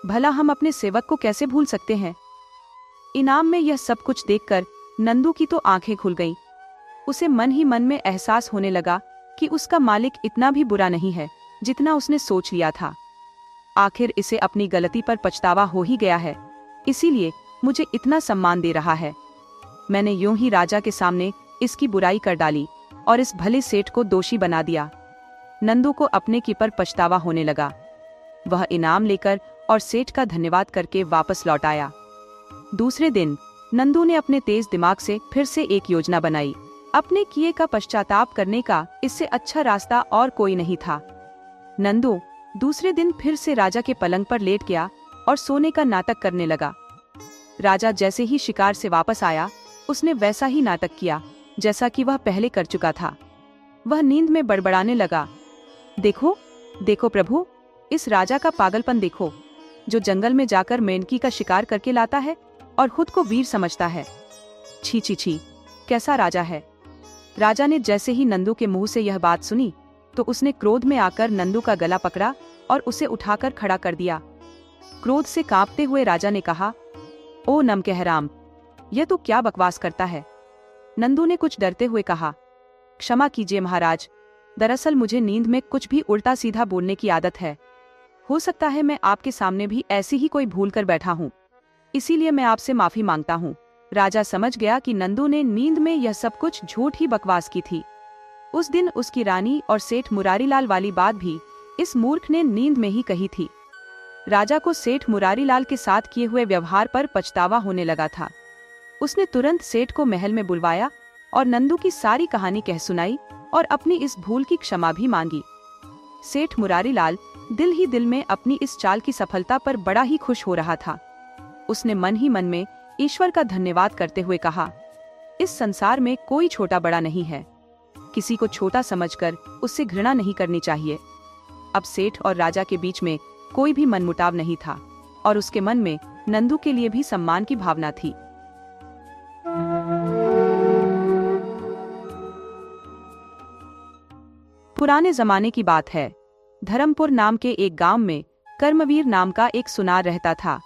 भला हम अपने सेवक को कैसे भूल सकते हैं। इनाम में यह सब कुछ देखकर नंदू की तो आंखें खुल गईं। उसे मन ही मन में एहसास होने लगा कि उसका मालिक इतना भी बुरा नहीं है जितना उसने सोच लिया था। आखिर इसे अपनी गलती पर पछतावा हो ही गया है, इसीलिए मुझे इतना सम्मान दे रहा है। मैंने यूं ही राजा के सामने इसकी बुराई कर डाली और इस भले सेठ को दोषी बना दिया। नंदू को अपने की पर पछतावा होने लगा। वह इनाम लेकर और सेठ का धन्यवाद करके वापस लौट आया। दूसरे दिन नंदू ने अपने तेज दिमाग से फिर से एक योजना बनाई। अपने किए का पश्चाताप करने का इससे अच्छा रास्ता और कोई नहीं था। नंदू दूसरे दिन फिर से राजा के पलंग पर लेट गया और सोने का नाटक करने लगा। राजा जैसे ही शिकार से वापस आया, उसने वैसा ही नाटक किया जैसा कि वह पहले कर चुका था। वह नींद में बड़बड़ाने लगा, देखो देखो प्रभु, इस राजा का पागलपन देखो, जो जंगल में जाकर मेंढकी का शिकार करके लाता है और खुद को वीर समझता है। छी छी छी, कैसा राजा है। राजा ने जैसे ही नंदू के मुंह से यह बात सुनी तो उसने क्रोध में आकर नंदू का गला पकड़ा और उसे उठाकर खड़ा कर दिया। क्रोध से कांपते हुए राजा ने कहा, ओ नमकहराम, यह तो क्या बकवास करता है। नंदू ने कुछ डरते हुए कहा, क्षमा कीजिए महाराज, दरअसल मुझे नींद में कुछ भी उल्टा सीधा बोलने की आदत है। हो सकता है मैं आपके सामने भी ऐसी ही कोई भूल कर बैठा हूँ, इसीलिए मैं आपसे माफी मांगता हूँ। राजा समझ गया कि नंदू ने नींद में यह सब कुछ झूठ ही बकवास की थी। उस दिन उसकी रानी और सेठ मुरारीलाल वाली बात भी इस मूर्ख ने नींद में ही कही थी। राजा को सेठ मुरारीलाल के साथ किए हुए व्यवहार पर पछतावा होने लगा था। उसने तुरंत सेठ को महल में बुलवाया और नंदू की सारी कहानी कह सुनाई और अपनी इस भूल की क्षमा भी मांगी। सेठ मुरारीलाल दिल ही दिल में अपनी इस चाल की सफलता पर बड़ा ही खुश हो रहा था। उसने मन ही मन में ईश्वर का धन्यवाद करते हुए कहा, इस संसार में कोई छोटा बड़ा नहीं है, किसी को छोटा समझकर उससे घृणा नहीं करनी चाहिए। अब सेठ और राजा के बीच में कोई भी मनमुटाव नहीं था और उसके मन में नंदू के लिए भी सम्मान की भावना थी। पुराने जमाने की बात है। धर्मपुर नाम के एक गांव में कर्मवीर नाम का एक सुनार रहता था।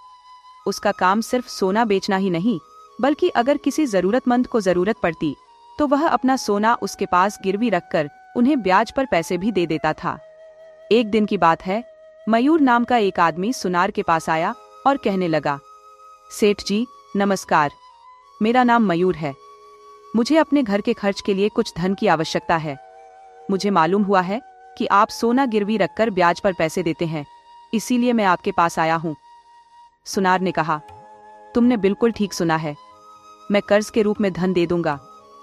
उसका काम सिर्फ सोना बेचना ही नहीं, बल्कि अगर किसी जरूरतमंद को जरूरत पड़ती तो वह अपना सोना उसके पास गिरवी रखकर उन्हें ब्याज पर पैसे भी दे देता था। एक दिन की बात है, मयूर नाम का एक आदमी सुनार के पास आया और कहने लगा, सेठ जी नमस्कार, मेरा नाम मयूर है। मुझे अपने घर के खर्च के लिए कुछ धन की आवश्यकता है। मुझे मालूम हुआ है कि आप सोना गिरवी रखकर ब्याज पर पैसे देते हैं, इसीलिए मैं आपके पास आया हूँ। सुनार ने कहा, तुमने बिल्कुल ठीक सुना है, मैं कर्ज के रूप में धन दे दूंगा,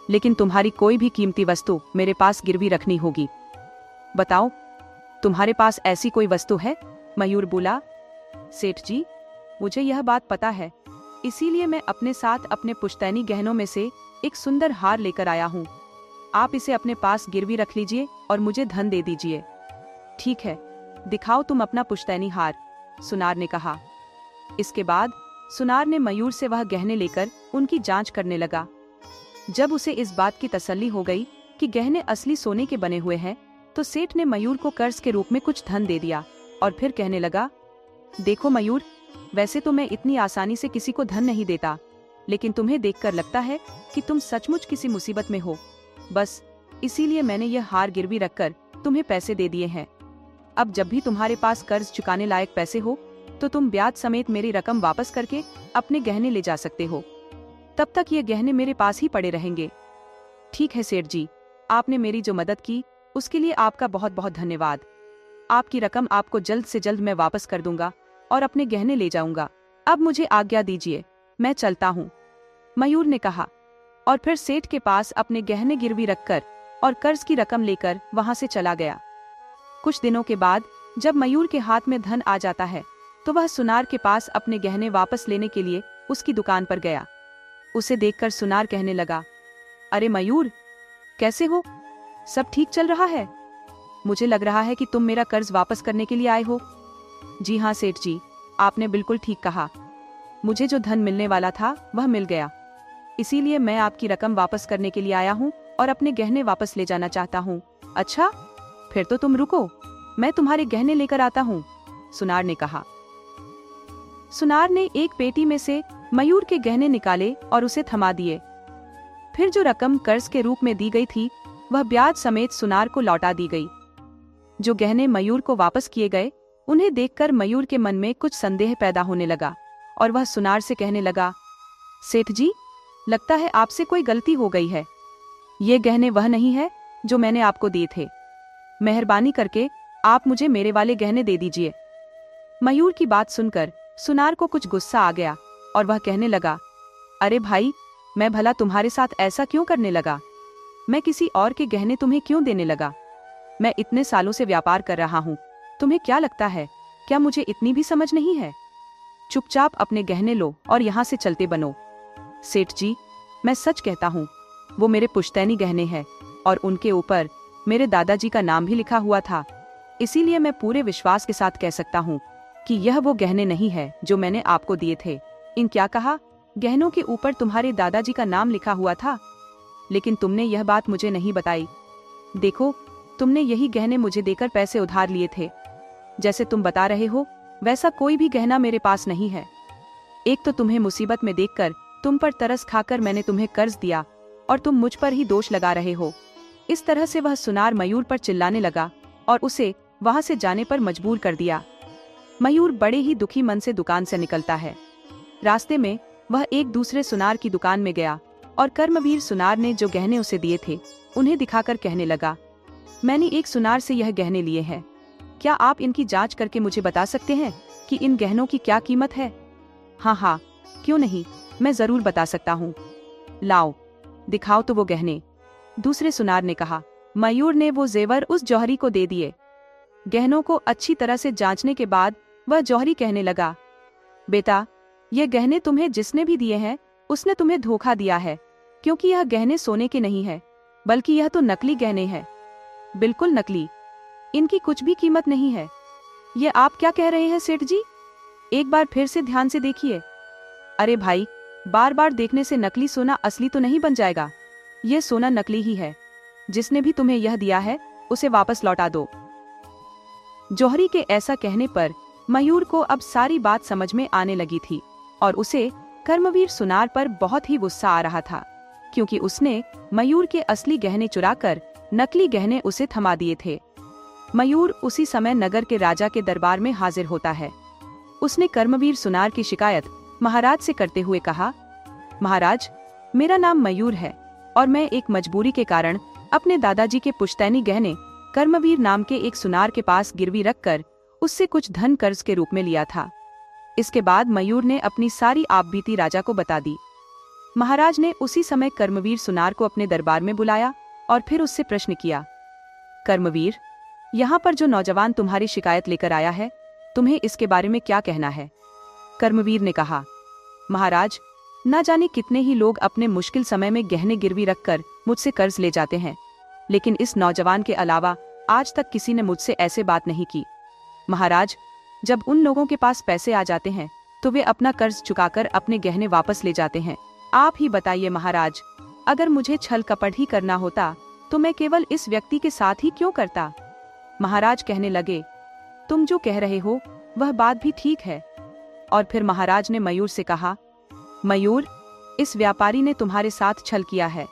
लेकिन तुम्हारी कोई भी कीमती वस्तु मेरे पास गिरवी रखनी होगी। बताओ, तुम्हारे पास ऐसी कोई वस्तु है? मयूर बोला, सेठ जी मुझे यह बात पता है, इसीलिए मैं अपने साथ अपने पुश्तैनी गहनों में से एक सुंदर हार लेकर आया हूँ। आप इसे अपने पास गिरवी रख लीजिए और मुझे धन दे दीजिए। ठीक है, दिखाओ तुम अपना पुश्तैनी हार, सुनार ने कहा। इसके बाद सुनार ने मयूर से वह गहने लेकर उनकी जांच करने लगा। जब उसे इस बात की तसल्ली हो गई कि गहने असली सोने के बने हुए हैं, तो सेठ ने मयूर को कर्ज के रूप में कुछ धन दे दिया और फिर कहने लगा, देखो मयूर, वैसे तो मैं इतनी आसानी से किसी को धन नहीं देता, लेकिन तुम्हें देखकर लगता है कि तुम सचमुच किसी मुसीबत में हो, बस इसीलिए मैंने यह हार गिरवी रखकर तुम्हें पैसे दे दिए हैं। अब जब भी तुम्हारे पास कर्ज चुकाने लायक पैसे हो तो तुम ब्याज समेत मेरी रकम वापस करके अपने गहने ले जा सकते हो। तब तक ये गहने मेरे पास ही पड़े रहेंगे। ठीक है सेठ जी, आपने मेरी जो मदद की उसके लिए आपका बहुत बहुत धन्यवाद। आपकी रकम आपको जल्द से जल्द मैं वापस कर दूंगा और अपने गहने ले जाऊंगा। अब मुझे आज्ञा दीजिए, मैं चलता हूँ, मयूर ने कहा और फिर सेठ के पास अपने गहने गिरवी रखकर और कर्ज की रकम लेकर वहां से चला गया। कुछ दिनों के बाद जब मयूर के हाथ में धन आ जाता है तो वह सुनार के पास अपने गहने वापस लेने के लिए उसकी दुकान पर गया। उसे देखकर सुनार कहने लगा, अरे मयूर, कैसे हो? सब ठीक चल रहा है? मुझे लग रहा है कि तुम मेरा कर्ज वापस करने के लिए आए हो। जी हाँ सेठ जी, आपने बिल्कुल ठीक कहा, मुझे जो धन मिलने वाला था वह मिल गया। इसीलिए मैं आपकी रकम वापस करने के लिए आया हूँ और अपने गहने वापस ले जाना चाहता हूँ। अच्छा, फिर तो तुम रुको, मैं तुम्हारे गहने लेकर आता हूँ, सुनार ने कहा। सुनार ने एक पेटी में से मयूर के गहने निकाले और उसे थमा दिए। फिर जो रकम कर्ज के रूप में दी गई थी वह ब्याज समेत सुनार को लौटा दी गई। जो गहने मयूर को वापस किए गए उन्हें देखकर मयूर के मन में कुछ संदेह पैदा होने लगा और वह सुनार से कहने लगा, सेठ जी, लगता है आपसे कोई गलती हो गई है। ये गहने वह नहीं है जो मैंने आपको दिए थे। मेहरबानी करके आप मुझे मेरे वाले गहने दे दीजिए। मयूर की बात सुनकर सुनार को कुछ गुस्सा आ गया और वह कहने लगा, अरे भाई, मैं भला तुम्हारे साथ ऐसा क्यों करने लगा? मैं किसी और के गहने तुम्हें क्यों देने लगा? मैं इतने सालों से व्यापार कर रहा हूँ, तुम्हें क्या लगता है, क्या मुझे इतनी भी समझ नहीं है? चुपचाप अपने गहने लो और यहाँ से चलते बनो। सेठ जी, मैं सच कहता हूँ, वो मेरे पुश्तैनी गहने हैं और उनके ऊपर मेरे दादाजी का नाम भी लिखा हुआ था। इसीलिए मैं पूरे विश्वास के साथ कह सकता हूँ कि यह वो गहने नहीं है जो मैंने आपको दिए थे। इन क्या कहा? गहनों के ऊपर तुम्हारे दादाजी का नाम लिखा हुआ था, लेकिन तुमने यह बात मुझे नहीं बताई। देखो, तुमने यही गहने मुझे देकर पैसे उधार लिए थे। जैसे तुम बता रहे हो वैसा कोई भी गहना मेरे पास नहीं है। एक तो तुम्हें मुसीबत में देखकर तुम पर तरस खाकर मैंने तुम्हें कर्ज दिया और तुम मुझ पर ही दोष लगा रहे हो। इस तरह से वह सुनार मयूर पर चिल्लाने लगा और उसे वहां से जाने पर मजबूर कर दिया। मयूर बड़े ही दुखी मन से दुकान से निकलता है। रास्ते में वह एक दूसरे सुनार की दुकान में गया और कर्मवीर सुनार ने जो गहने उसे दिए थे उन्हें दिखाकर कहने लगा, मैंने एक सुनार से यह गहने लिए हैं। क्या आप इनकी जांच करके मुझे बता सकते हैं कि इन गहनों की क्या कीमत है? हाँ हाँ, क्यों नहीं, मैं जरूर बता सकता हूँ। लाओ, दिखाओ तो वो गहने, दूसरे सुनार ने कहा। मयूर ने वो जेवर उस जौहरी को दे दिए। गहनों को अच्छी तरह से जांचने के बाद वह जौहरी कहने लगा, बेटा, ये गहने तुम्हें जिसने भी दिए हैं उसने तुम्हें धोखा दिया है, क्योंकि यह गहने सोने के नहीं है, बल्कि यह तो नकली गहने हैं, बिल्कुल नकली। इनकी कुछ भी कीमत नहीं है। ये आप क्या कह रहे हैं सेठ जी? एक बार फिर से ध्यान से देखिए। अरे भाई, बार बार देखने से नकली सोना असली तो नहीं बन जाएगा। ये सोना नकली ही है। जिसने भी तुम्हें यह दिया है उसे वापस लौटा दो। जौहरी के ऐसा कहने पर मयूर को अब सारी बात समझ में आने लगी थी और उसे कर्मवीर सुनार पर बहुत ही गुस्सा आ रहा था, क्योंकि उसने मयूर के असली गहने चुराकर नकली गहने उसे थमा दिए थे। मयूर उसी समय नगर के राजा के दरबार में हाजिर होता है। उसने कर्मवीर सुनार की शिकायत महाराज से करते हुए कहा, महाराज, मेरा नाम मयूर है और मैं एक मजबूरी के कारण अपने दादाजी के पुश्तैनी गहने कर्मवीर नाम के एक सुनार के पास गिरवी रखकर उससे कुछ धन कर्ज के रूप में लिया था। इसके बाद मयूर ने अपनी सारी आपबीती राजा को बता दी। महाराज ने उसी समय कर्मवीर सुनार को अपने दरबार में बुलाया और फिर उससे प्रश्न किया, कर्मवीर, यहाँ पर जो नौजवान तुम्हारी शिकायत लेकर आया है, तुम्हें इसके बारे में क्या कहना है? कर्मवीर ने कहा, महाराज, न जाने कितने ही लोग अपने मुश्किल समय में गहने गिरवी रखकर मुझसे कर्ज ले जाते हैं, लेकिन इस नौजवान के अलावा आज तक किसी ने मुझसे ऐसे बात नहीं की। महाराज, जब उन लोगों के पास पैसे आ जाते हैं तो वे अपना कर्ज चुकाकर अपने गहने वापस ले जाते हैं। आप ही बताइए महाराज, अगर मुझे छल कपट ही करना होता तो मैं केवल इस व्यक्ति के साथ ही क्यों करता? महाराज कहने लगे, तुम जो कह रहे हो वह बात भी ठीक है। और फिर महाराज ने मयूर से कहा, मयूर, इस व्यापारी ने तुम्हारे साथ छल किया है।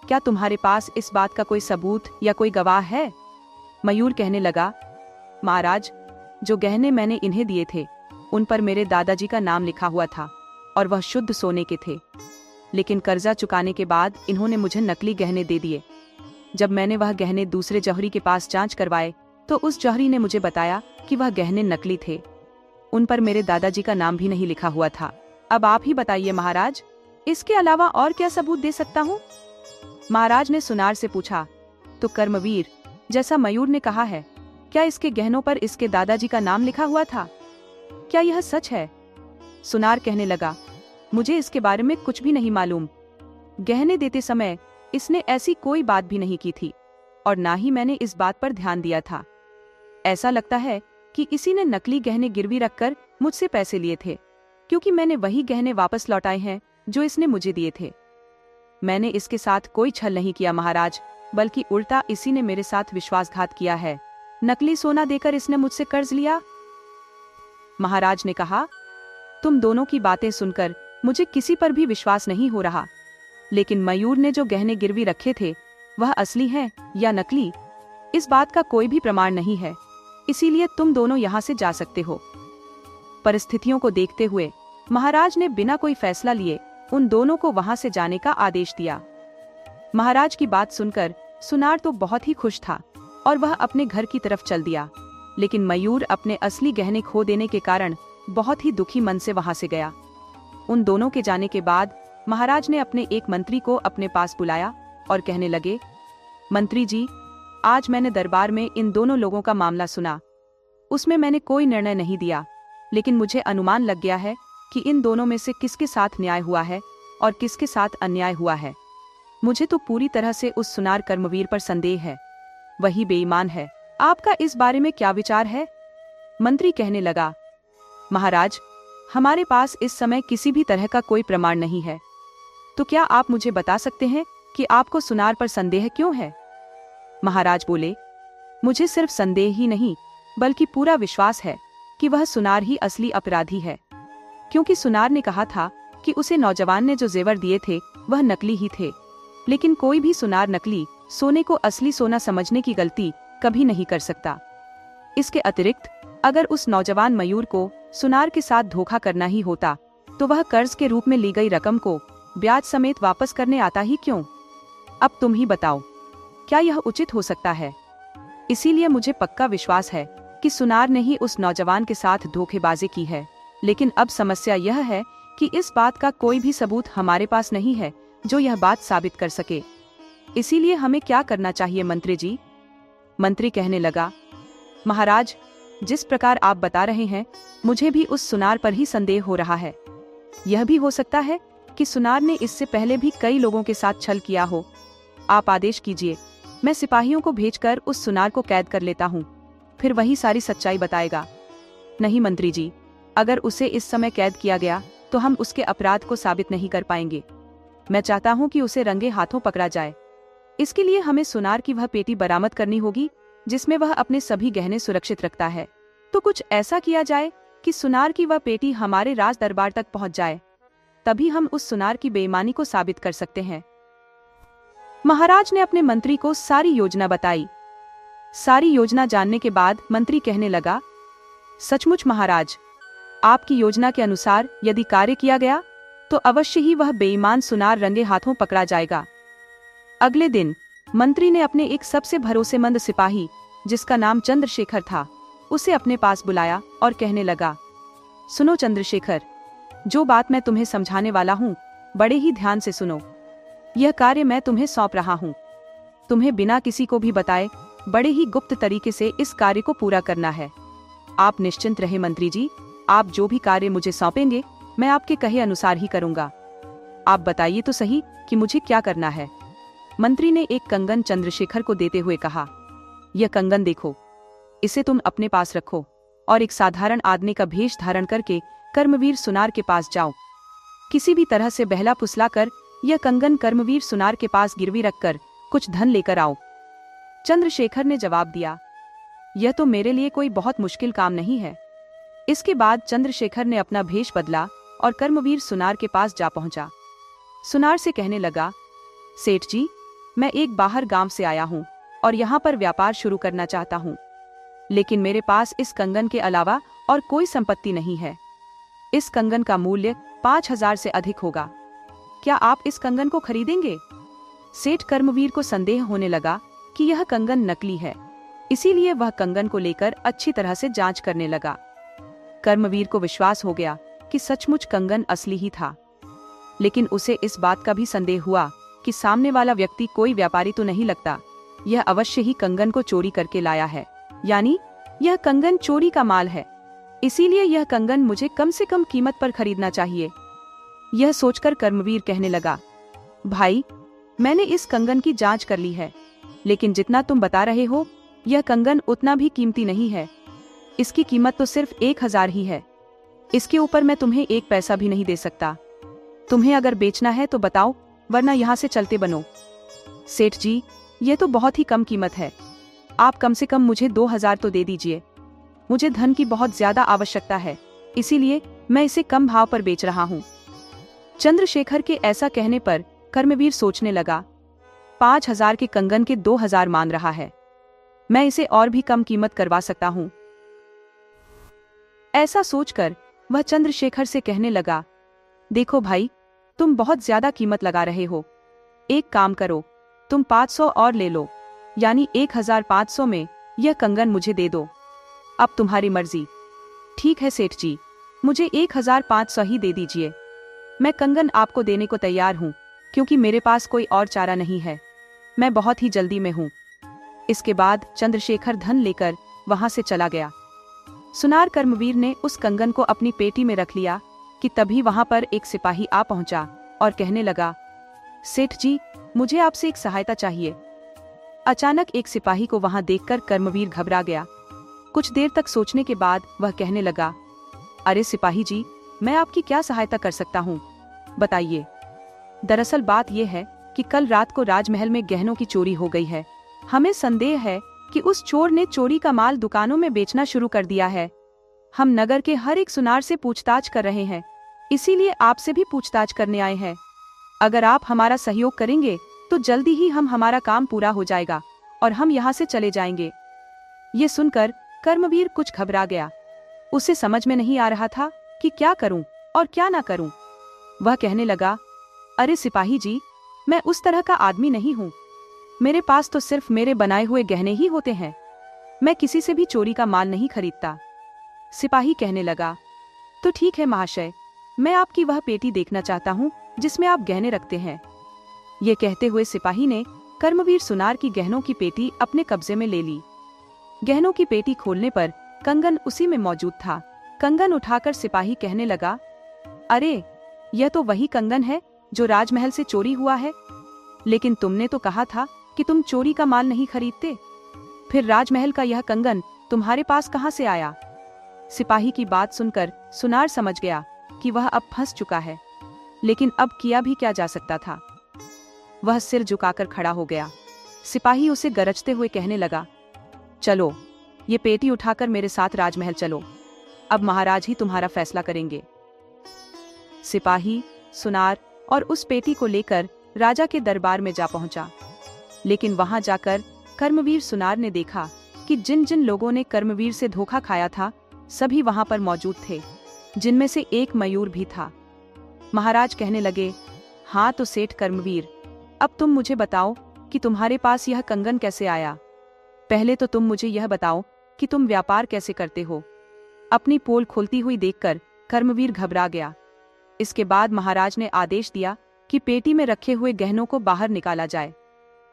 क्या तुम्हारे पास इस बात का कोई सबूत या कोई गवाह है? मयूर कहने लगा, महाराज, जो गहने मैंने इन्हें दिए थे उन पर मेरे दादाजी का नाम लिखा हुआ था और वह शुद्ध सोने के थे, लेकिन कर्जा चुकाने के बाद इन्होंने मुझे नकली गहने दे दिए। जब मैंने वह गहने दूसरे जौहरी के पास जांच करवाए तो उस जौहरी ने मुझे बताया कि वह गहने नकली थे। उन पर मेरे दादाजी का नाम भी नहीं लिखा हुआ था। अब आप ही बताइए महाराज, इसके अलावा और क्या सबूत दे सकता हूँ? महाराज ने सुनार से पूछा, तो कर्मवीर, जैसा मयूर ने कहा है, क्या इसके गहनों पर इसके दादाजी का नाम लिखा हुआ था? क्या यह सच है? सुनार कहने लगा, मुझे इसके बारे में कुछ भी नहीं मालूम। गहने देते समय इसने ऐसी कोई बात भी नहीं की थी और ना ही मैंने इस बात पर ध्यान दिया था। ऐसा लगता है कि इसी ने नकली गहने गिरवी रखकर मुझसे पैसे लिए थे, क्योंकि मैंने वही गहने वापस लौटाए हैं जो इसने मुझे दिए थे। मैंने इसके साथ कोई छल नहीं किया महाराज, बल्कि उल्टा इसी ने मेरे साथ विश्वासघात किया है। नकली सोना देकर इसने मुझसे कर्ज लिया। महाराज ने कहा, तुम दोनों की बातें सुनकर मुझे किसी पर भी विश्वास नहीं हो रहा, लेकिन मयूर ने जो गहने गिरवी रखे थे वह असली हैं या नकली, इस बात का कोई भी प्रमाण नहीं है। इसीलिए तुम दोनों यहाँ से जा सकते हो। परिस्थितियों को देखते हुए महाराज ने बिना कोई फैसला लिए उन दोनों को वहां से जाने का आदेश दिया। महाराज की बात सुनकर सुनार तो बहुत ही खुश था और वह अपने घर की तरफ चल दिया, लेकिन मयूर अपने असली गहने खो देने के कारण बहुत ही दुखी मन से वहां से गया। उन दोनों के जाने के बाद महाराज ने अपने एक मंत्री को अपने पास बुलाया और कहने लगे, मंत्री जी, आज मैंने दरबार में इन दोनों लोगों का मामला सुना। उसमें मैंने कोई निर्णय नहीं दिया, लेकिन मुझे अनुमान लग गया है कि इन दोनों में से किसके साथ न्याय हुआ है और किसके साथ अन्याय हुआ है। मुझे तो पूरी तरह से उस सुनार कर्मवीर पर संदेह है, वही बेईमान है। आपका इस बारे में क्या विचार है? मंत्री कहने लगा, महाराज, हमारे पास इस समय किसी भी तरह का कोई प्रमाण नहीं है, तो क्या आप मुझे बता सकते हैं कि आपको सुनार पर संदेह क्यों है? महाराज बोले, मुझे सिर्फ संदेह ही नहीं बल्कि पूरा विश्वास है कि वह सुनार ही असली अपराधी है, क्योंकि सुनार ने कहा था कि उसे नौजवान ने जो जेवर दिए थे वह नकली ही थे। लेकिन कोई भी सुनार नकली सोने को असली सोना समझने की गलती कभी नहीं कर सकता। इसके अतिरिक्त अगर उस नौजवान मयूर को सुनार के साथ धोखा करना ही होता तो वह कर्ज के रूप में ली गई रकम को ब्याज समेत वापस करने आता ही क्यों? अब तुम ही बताओ, क्या यह उचित हो सकता है? इसीलिए मुझे पक्का विश्वास है कि सुनार ने ही उस नौजवान के साथ धोखेबाजी की है। लेकिन अब समस्या यह है कि इस बात का कोई भी सबूत हमारे पास नहीं है जो यह बात साबित कर सके। इसीलिए हमें क्या करना चाहिए मंत्री जी? मंत्री कहने लगा, महाराज, जिस प्रकार आप बता रहे हैं मुझे भी उस सुनार पर ही संदेह हो रहा है। यह भी हो सकता है कि सुनार ने इससे पहले भी कई लोगों के साथ छल किया हो। आप आदेश कीजिए, मैं सिपाहियों को भेजकर उस सुनार को कैद कर लेता हूँ, फिर वही सारी सच्चाई बताएगा। नहीं मंत्री जी, अगर उसे इस समय कैद किया गया तो हम उसके अपराध को साबित नहीं कर पाएंगे। मैं चाहता हूँ कि उसे रंगे हाथों पकड़ा जाए। इसके लिए हमें सुनार की वह पेटी बरामद करनी होगी जिसमें वह अपने सभी गहने सुरक्षित रखता है। तो कुछ ऐसा किया जाए कि सुनार की वह पेटी हमारे राज दरबार तक पहुंच जाए, तभी हम उस सुनार की बेईमानी को साबित कर सकते हैं। महाराज ने अपने मंत्री को सारी योजना बताई। सारी योजना जानने के बाद मंत्री कहने लगा, सचमुच महाराज, आपकी योजना के अनुसार यदि कार्य किया गया तो अवश्य ही वह बेईमान सुनार रंगे हाथों पकड़ा जाएगा। अगले दिन मंत्री ने अपने एक सबसे भरोसेमंद सिपाही, जिसका नाम चंद्रशेखर था, उसे अपने पास बुलाया और कहने लगा, सुनो चंद्रशेखर, जो बात मैं तुम्हें समझाने वाला हूँ बड़े ही ध्यान से सुनो। यह कार्य मैं तुम्हें सौंप रहा हूँ। तुम्हें बिना किसी को भी बताए बड़े ही गुप्त तरीके से इस कार्य को पूरा करना है। आप निश्चिंत रहे मंत्री जी, आप जो भी कार्य मुझे सौंपेंगे मैं आपके कहे अनुसार ही करूँगा। आप बताइए तो सही कि मुझे क्या करना है। मंत्री ने एक कंगन चंद्रशेखर को देते हुए कहा, यह कंगन देखो, इसे तुम अपने पास रखो और एक साधारण आदमी का भेष धारण करके कर्मवीर सुनार के पास जाओ। किसी भी तरह से बहला फुसला कर यह कंगन कर्मवीर सुनार के पास गिरवी रखकर कुछ धन लेकर आओ। चंद्रशेखर ने जवाब दिया, यह तो मेरे लिए कोई बहुत मुश्किल काम नहीं है। इसके बाद चंद्रशेखर ने अपना भेष बदला और कर्मवीर सुनार के पास जा पहुंचा। सुनार से कहने लगा, सेठ जी, मैं एक बाहर गांव से आया हूं और यहाँ पर व्यापार शुरू करना चाहता हूँ, लेकिन मेरे पास इस कंगन के अलावा और कोई संपत्ति नहीं है। इस कंगन का मूल्य 5000 से अधिक होगा। क्या आप इस कंगन को खरीदेंगे? सेठ कर्मवीर को संदेह होने लगा कि यह कंगन नकली है, इसीलिए वह कंगन को लेकर अच्छी तरह से जांच करने लगा। कर्मवीर को विश्वास हो गया कि सचमुच कंगन असली ही था, लेकिन उसे इस बात का भी संदेह हुआ कि सामने वाला व्यक्ति कोई व्यापारी तो नहीं लगता, यह अवश्य ही कंगन को चोरी करके लाया है, यानी यह कंगन चोरी का माल है। इसीलिए यह कंगन मुझे कम से कम कीमत पर खरीदना चाहिए। यह सोचकर कर्मवीर कहने लगा, भाई, मैंने इस कंगन की जांच कर ली है, लेकिन जितना तुम बता रहे हो यह कंगन उतना भी कीमती नहीं है। इसकी कीमत तो सिर्फ 1000 ही है। इसके ऊपर मैं तुम्हें 1 पैसा भी नहीं दे सकता। तुम्हें अगर बेचना है तो बताओ, वरना यहाँ से चलते बनो। सेठ जी, ये तो बहुत ही कम कीमत है, आप कम से कम मुझे 2000 तो दे दीजिए। मुझे धन की बहुत ज्यादा आवश्यकता है, इसीलिए मैं इसे कम भाव पर बेच रहा हूँ। चंद्रशेखर के ऐसा कहने पर कर्मवीर सोचने लगा, 5000 के कंगन के 2000 मान रहा है, मैं इसे और भी कम कीमत करवा सकता हूँ। ऐसा सोचकर वह चंद्रशेखर से कहने लगा, देखो भाई, तुम बहुत ज्यादा कीमत लगा रहे हो, एक काम करो, तुम 500 और ले लो, यानी 1500 में यह कंगन मुझे दे दो। अब तुम्हारी मर्जी। ठीक है सेठ जी, मुझे 1500 ही दे दीजिए, मैं कंगन आपको देने को तैयार हूँ, क्योंकि मेरे पास कोई और चारा नहीं है, मैं बहुत ही जल्दी में हूँ। इसके बाद चंद्रशेखर धन लेकर वहां से चला गया। सुनार कर्मवीर ने उस कंगन को अपनी पेटी में रख लिया कि तभी वहां पर एक सिपाही आ पहुंचा और कहने लगा, सेठ जी, मुझे आपसे एक सहायता चाहिए। अचानक एक सिपाही को वहां देखकर कर्मवीर घबरा गया। कुछ देर तक सोचने के बाद वह कहने लगा, अरे सिपाही जी, मैं आपकी क्या सहायता कर सकता हूँ, बताइए। दरअसल बात यह है कि कल रात को राजमहल में गहनों की चोरी हो गई है। हमें संदेह है कि उस चोर ने चोरी का माल दुकानों में बेचना शुरू कर दिया है। हम नगर के हर एक सुनार से पूछताछ कर रहे हैं, इसीलिए आपसे भी पूछताछ करने आए हैं। अगर आप हमारा सहयोग करेंगे तो जल्दी ही हमारा काम पूरा हो जाएगा और हम यहाँ से चले जाएंगे। ये सुनकर कर्मवीर कुछ घबरा गया। उसे समझ में नहीं आ रहा था कि क्या करूं और क्या ना करूं। वह कहने लगा, अरे सिपाही जी, मैं उस तरह का आदमी नहीं हूं, मेरे पास तो सिर्फ मेरे बनाए हुए गहने ही होते हैं, मैं किसी से भी चोरी का माल नहीं खरीदता। सिपाही कहने लगा, तो ठीक है महाशय, मैं आपकी वह पेटी देखना चाहता हूँ जिसमें आप गहने रखते हैं। ये कहते हुए सिपाही ने कर्मवीर सुनार की गहनों की पेटी अपने कब्जे में ले ली। गहनों की पेटी खोलने पर कंगन उसी में मौजूद था। कंगन उठाकर सिपाही कहने लगा, अरे यह तो वही कंगन है जो राजमहल से चोरी हुआ है, लेकिन तुमने तो कहा था कि तुम चोरी का माल नहीं खरीदते, फिर राजमहल का यह कंगन तुम्हारे पास कहां से आया? सिपाही की बात सुनकर सुनार समझ गया कि वह अब फंस चुका है, लेकिन अब किया भी क्या जा सकता था। वह सिर झुकाकर खड़ा हो गया। सिपाही उसे गरजते हुए कहने लगा, चलो, ये पेटी उठाकर मेरे साथ राजमहल चलो, अब महाराज ही तुम्हारा फैसला करेंगे। सिपाही सुनार और उस पेटी को लेकर राजा के दरबार में जा पहुंचा। लेकिन वहां जाकर कर्मवीर सुनार ने देखा कि जिन जिन लोगों ने कर्मवीर से धोखा खाया था सभी वहां पर मौजूद थे, जिनमें से एक मयूर भी था। महाराज कहने लगे, हाँ तो सेठ कर्मवीर, अब तुम मुझे बताओ कि तुम्हारे पास यह कंगन कैसे आया। पहले तो तुम मुझे यह बताओ कि तुम व्यापार कैसे करते हो। अपनी पोल खोलती हुई देखकर कर्मवीर घबरा गया। इसके बाद महाराज ने आदेश दिया कि पेटी में रखे हुए गहनों को बाहर निकाला जाए।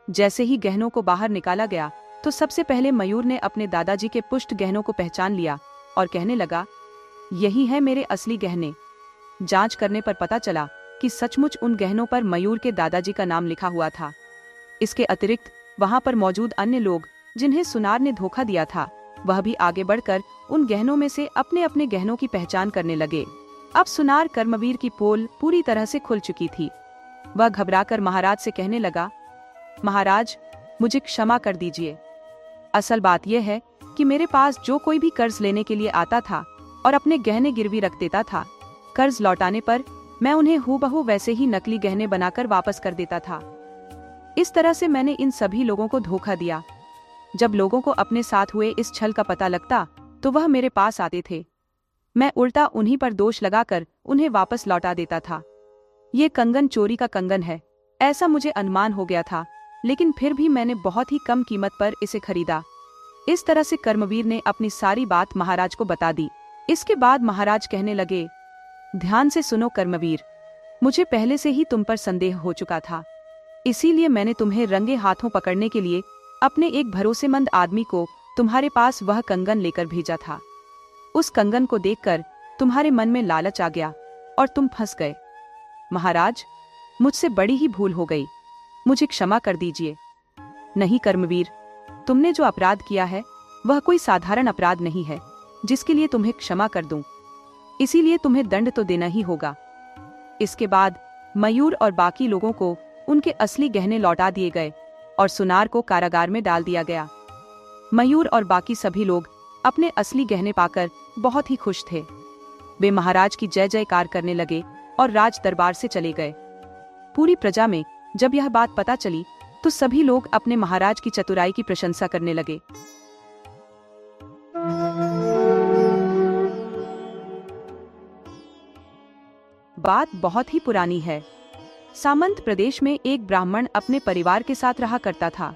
जैसे ही गहनों को बाहर निकाला गया तो सबसे पहले मयूर ने अपने दादाजी के पुष्ट गहनों को पहचान लिया और कहने लगा, यही है मेरे असली गहने। जांच करने पर पता चला कि सचमुच उन गहनों पर मयूर के दादाजी का नाम लिखा हुआ था। इसके अतिरिक्त वहां पर मौजूद अन्य लोग जिन्हें सुनार ने धोखा दिया था, वह भी आगे बढ़कर उन गहनों में से अपने अपने गहनों की पहचान करने लगे। अब सुनार कर्मवीर की पोल पूरी तरह से खुल चुकी थी। वह घबराकर महाराज से कहने लगा, महाराज, मुझे क्षमा कर दीजिए। असल बात यह है कि मेरे पास जो कोई भी कर्ज लेने के लिए आता था और अपने गहने गिरवी रख देता था, कर्ज लौटाने पर मैं उन्हें हूबहू वैसे ही नकली गहने बनाकर वापस कर देता था। इस तरह से मैंने इन सभी लोगों को धोखा दिया। जब लोगों को अपने साथ हुए इस छल का पता लगता तो वह मेरे पास आते थे। मैं उल्टा उन्हीं पर दोष लगाकर उन्हें वापस लौटा देता था। ये कंगन चोरी का कंगन है, ऐसा मुझे अनुमान हो गया था, लेकिन फिर भी मैंने बहुत ही कम कीमत पर इसे खरीदा। इस तरह से कर्मवीर ने अपनी सारी बात महाराज को बता दी। इसके बाद महाराज कहने लगे, ध्यान से सुनो कर्मवीर, मुझे पहले से ही तुम पर संदेह हो चुका था, इसीलिए मैंने तुम्हें रंगे हाथों पकड़ने के लिए अपने एक भरोसेमंद आदमी को तुम्हारे पास वह कंगन लेकर भेजा था। उस कंगन को देखकर तुम्हारे मन में लालच आ गया और तुम फंस गए। महाराज, मुझसे बड़ी ही भूल हो गई, मुझे क्षमा कर दीजिए। नहीं कर्मवीर, तुमने जो अपराध किया है वह कोई साधारण अपराध नहीं है जिसके लिए तुम्हें क्षमा कर दूं, इसीलिए तुम्हें दंड तो देना ही होगा। इसके बाद मयूर और बाकी लोगों को उनके असली गहने लौटा दिए गए और सुनार को कारागार में डाल दिया गया। मयूर और बाकी सभी लोग अपने असली गहने पाकर बहुत ही खुश थे। वे महाराज की जय जयकार करने लगे और राज दरबार से चले गए। पूरी प्रजा में जब यह बात पता चली तो सभी लोग अपने महाराज की चतुराई की प्रशंसा करने लगे। बात बहुत ही पुरानी है। सामंत प्रदेश में एक ब्राह्मण अपने परिवार के साथ रहा करता था।